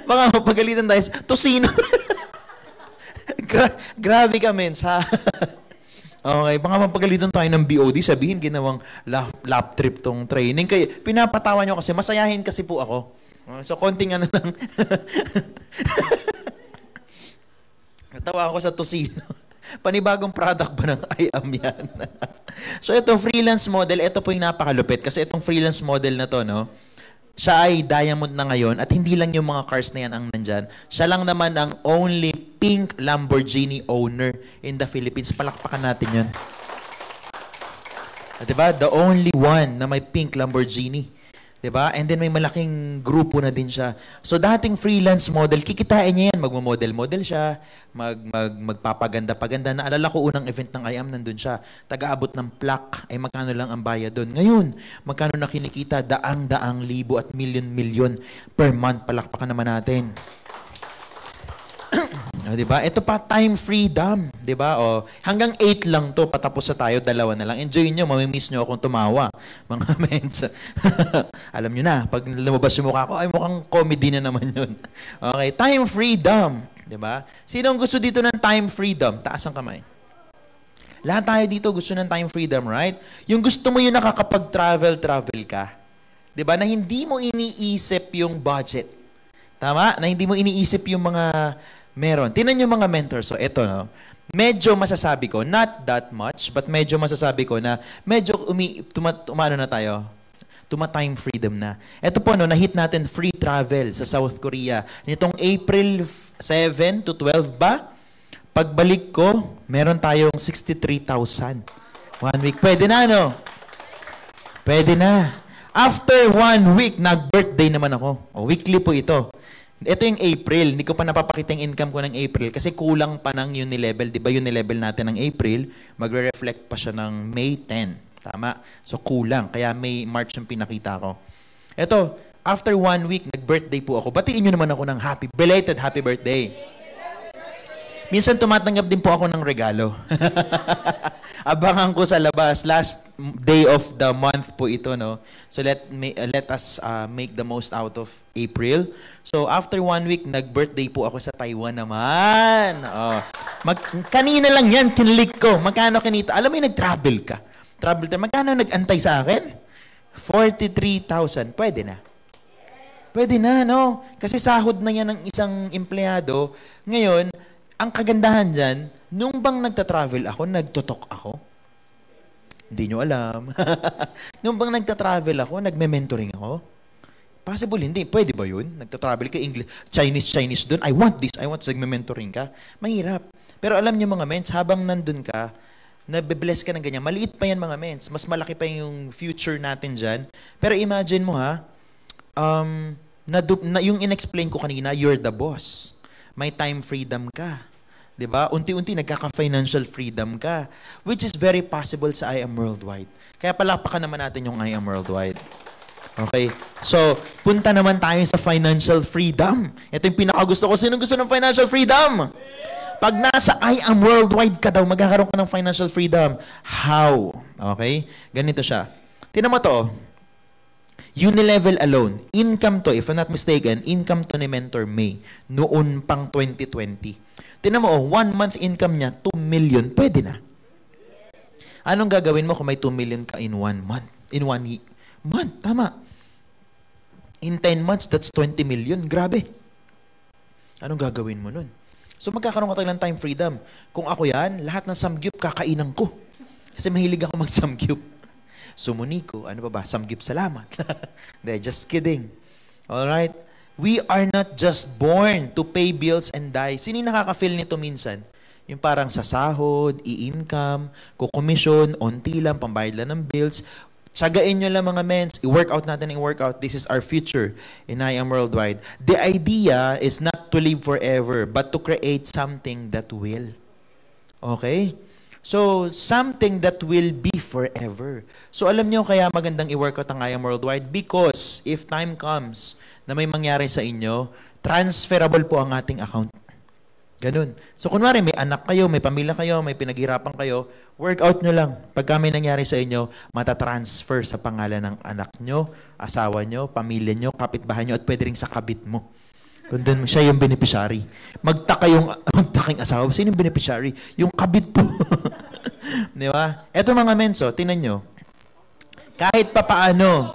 Baka mapagalitan tayo. Tosino. Grabe ka, Mens, ha? Okay, baka mapagalitan tayo ng BOD, sabihin, ginawang lap trip tong training. Kaya, pinapatawa nyo kasi, masayahin kasi po ako. So, konting ano lang. Natawa ako sa Tosino. Panibagong product ba ng I Am yan? So, itong freelance model, ito po yung napakalupit. Kasi itong freelance model na to, no? Siya ay diamond na ngayon at hindi lang yung mga cars na yan ang nandyan. Siya lang naman ang only pink Lamborghini owner in the Philippines. Palakpakan natin yun. Diba? The only one na may pink Lamborghini. Diba? And then may malaking grupo na din siya. So dating freelance model, kikitain niya yan. Magmo-model-model siya, magpapaganda-paganda. Naalala ko unang event ng I Am, nandun siya. Taga-abot ng plaque, ay magkano lang ang bayad doon. Ngayon, magkano na kinikita? Daang-daang libo at milyon-milyon per month. Palakpakan naman natin. O, diba? Ito pa, time freedom. Diba? O, hanggang 8 lang to, patapos na tayo, 2 na lang. Enjoy nyo, mamimiss nyo akong tumawa. Mga mens. Alam nyo na, pag lumabas yung mukha ko, ay mukhang comedy na naman yun. Okay, time freedom. Diba? Sino ang gusto dito ng time freedom? Taas ang kamay. Lahat tayo dito gusto ng time freedom, right? Yung gusto mo yung nakakapag-travel ka. Diba? Na hindi mo iniisip yung budget. Tama? Na hindi mo iniisip yung mga meron. Tingnan nyo mga mentors. So, eto, no? Medyo masasabi ko, not that much, but medyo masasabi ko na medyo umano na tayo. Tuma-time freedom na. Eto po, no, na-hit natin free travel sa South Korea. Nitong April 7 to 12 ba? Pagbalik ko, meron tayong 63,000. 1 week. Pwede na, no? Pwede na. After 1 week, nag-birthday naman ako. O, weekly po ito. Ito yung April. Hindi ko pa napapakita yung income ko ng April kasi kulang pa ng Unilevel. Di ba Unilevel natin ng April? Magre-reflect pa siya ng May 10. Tama? So, kulang. Kaya May, March yung pinakita ko. Ito, after 1 week, nag-birthday po ako. Batiin nyo naman ako ng belated happy birthday. Minsan tumatanggap din po ako ng regalo. Abangan ko sa labas. Last day of the month po ito, no? So let us make the most out of April. So after 1 week, nag-birthday po ako sa Taiwan naman. Oh. Kanina lang yan, kinlik ko. Magkano kinita? Alam mo yung nag-travel ka. Travel time. Magkano nag-antay sa akin? 43,000. Pwede na. Pwede na, no? Kasi sahod na yan ng isang empleyado. Ngayon, ang kagandahan dyan, nung bang nagta-travel ako, nagtotok ako? Hindi nyo alam. Nung bang nagta-travel ako, nagme-mentoring ako? Possible, hindi. Pwede ba yun? Nagta-travel ka, English, Chinese doon. I want this, I want this. Nagme-mentoring ka. Mahirap. Pero alam niyo mga mens, habang nandun ka, nabe-bless ka ng ganyan. Maliit pa yan mga mens. Mas malaki pa yung future natin dyan. Pero imagine mo ha, yung in-explain ko kanina, you're the boss. May time freedom ka. 'Di ba? Unti-unti nagkaka-financial freedom ka, which is very possible sa I Am Worldwide. Kaya palakpakan naman natin yung I Am Worldwide. Okay? So, punta naman tayo sa financial freedom. Ito yung pinakagusto ko. Sino gusto ng financial freedom? Pag nasa I Am Worldwide ka daw, magkakaroon ka ng financial freedom. How? Okay? Ganito siya. Tingnan mo to. Unilevel alone. Income to, if I'm not mistaken, income to ni Mentor May. Noon pang 2020. Tingnan mo, 1 month income niya, 2 million. Pwede na. Anong gagawin mo kung may 2 million ka in 1 month? In 1 month, tama. In 10 months, that's 20 million. Grabe. Anong gagawin mo nun? So magkakaroon ka ng time freedom. Kung ako yan, lahat ng samgyup kakainan ko. Kasi mahilig ako mag-samgyup. Sumuniko, ano ba? Samgyup salamat. De, just kidding. Alright? We are not just born to pay bills and die. Sino yung nakaka-feel nito minsan? Yung parang sa sahod, i-income, kukomisyon, onti lang, pambayad lang ng bills. Tsagain nyo lang mga mens, i-workout natin ang workout. This is our future in I Am Worldwide. The idea is not to live forever, but to create something that will. Okay? So, something that will be forever. So, alam nyo kaya magandang i-workout ang I Am Worldwide? Because if time comes na may mangyari sa inyo, transferable po ang ating account. Ganun. So, kunwari, may anak kayo, may pamilya kayo, may pinaghirapan kayo, workout nyo lang. Pagka may nangyari sa inyo, matatransfer sa pangalan ng anak nyo, asawa nyo, pamilya nyo, kapitbahay nyo, at pwede rin sa kabit mo. Kung doon, siya yung beneficiary. Magtaking asawa, sino yung beneficiary? Yung kabit po. Di ba? Eto mga menso, tinan nyo. Kahit pa paano,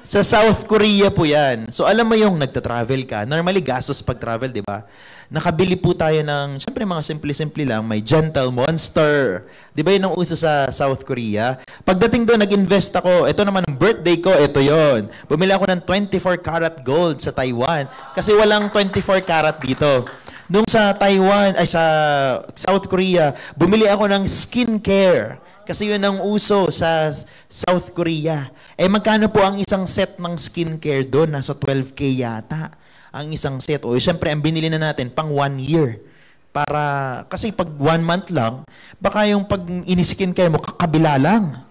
sa South Korea po yan. So, alam mo yung nagta-travel ka. Normally, gastos pag-travel, di ba? Nakabili po tayo ng, syempre mga simple-simple lang, may Gentle Monster. Di ba yun ang uso sa South Korea? Pagdating doon, nag-invest ako. Ito naman, ang birthday ko, ito yon. Bumili ako ng 24 karat gold sa Taiwan. Kasi walang 24 karat dito. Nung sa Taiwan, ay sa South Korea, bumili ako ng skincare. Kasi yun ang uso sa South Korea. Eh, magkano po ang isang set ng skincare doon? Nasa 12K yata. Ang isang set. O, siyempre, ang binili na natin, pang 1 year. Para, kasi pag 1 month lang, baka yung pag ini-skincare mo, kakabila lang.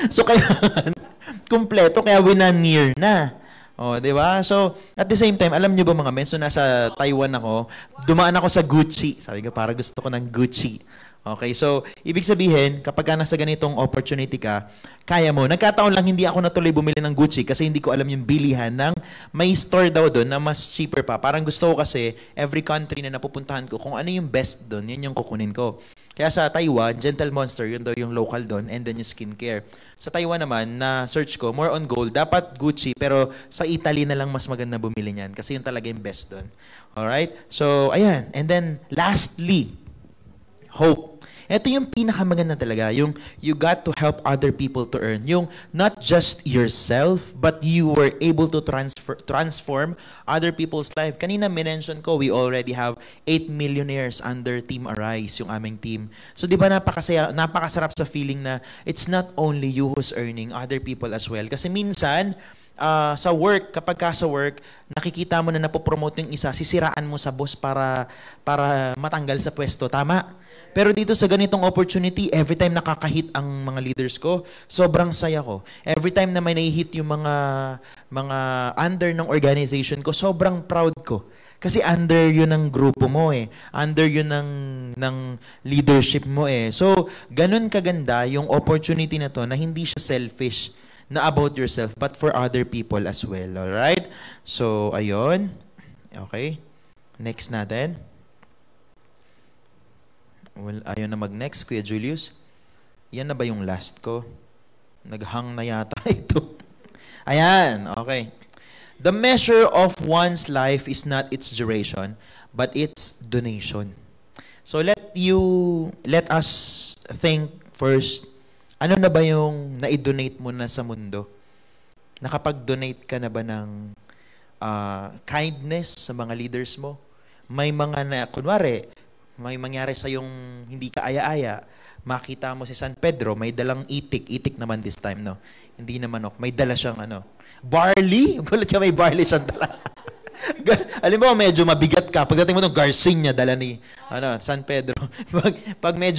So, kailangan, kumpleto, kaya 1 year na. O, di ba? So, at the same time, alam niyo ba mga men, so nasa Taiwan ako, dumaan ako sa Gucci. Sabi ko, para gusto ko ng Gucci. Okay, so, ibig sabihin, kapag nasa ganitong opportunity ka, kaya mo. Nagkataon lang, hindi ako natuloy bumili ng Gucci kasi hindi ko alam yung bilihan ng may store daw doon na mas cheaper pa. Parang gusto ko kasi, every country na napupuntahan ko, kung ano yung best doon, yun yung kukunin ko. Kaya sa Taiwan, Gentle Monster, yun daw yung local doon, and then yung skincare. Sa Taiwan naman, na search ko, more on gold, dapat Gucci, pero sa Italy na lang mas maganda bumili niyan kasi yun talaga yung best doon. Alright? So, ayan. And then, lastly, hope. Ito yung pinakamaganda talaga, yung you got to help other people to earn. Yung not just yourself, but you were able to transform other people's life. Kanina minention ko, we already have 8 millionaires under Team Arise, yung aming team. So di ba napakasarap sa feeling na it's not only you who's earning, other people as well. Kasi minsan, sa work, kapag ka sa work, nakikita mo na napopromote yung isa, sisiraan mo sa boss para matanggal sa pwesto. Tama? Pero dito sa ganitong opportunity, every time nakaka-hit ang mga leaders ko, sobrang saya ko. Every time na may nai-hit yung mga under ng organization ko, sobrang proud ko. Kasi under yun ng grupo mo eh. Under yun ng leadership mo eh. So, ganun kaganda yung opportunity na to na hindi siya selfish na about yourself, but for other people as well. Alright? So, ayun. Okay? Next natin. Well, ayaw na mag-next, Kuya Julius. Yan na ba yung last ko? Naghang na yata ito. Ayan, okay. The measure of one's life is not its duration, but its donation. So let us think first, ano na ba yung na-donate mo na sa mundo? Nakapag-donate ka na ba ng kindness sa mga leaders mo? May mga na, kunwari, may mangyari sa yung hindi ka aya-aya, makita mo si San Pedro, may dalang itik naman this time, no? Hindi na manok, may dala siyang barley? Gulat ka, may barley siyang dala. Alam mo, medyo mabigat ka. Pagdating mo ng Garcinia, dala ni San Pedro. Pag medyo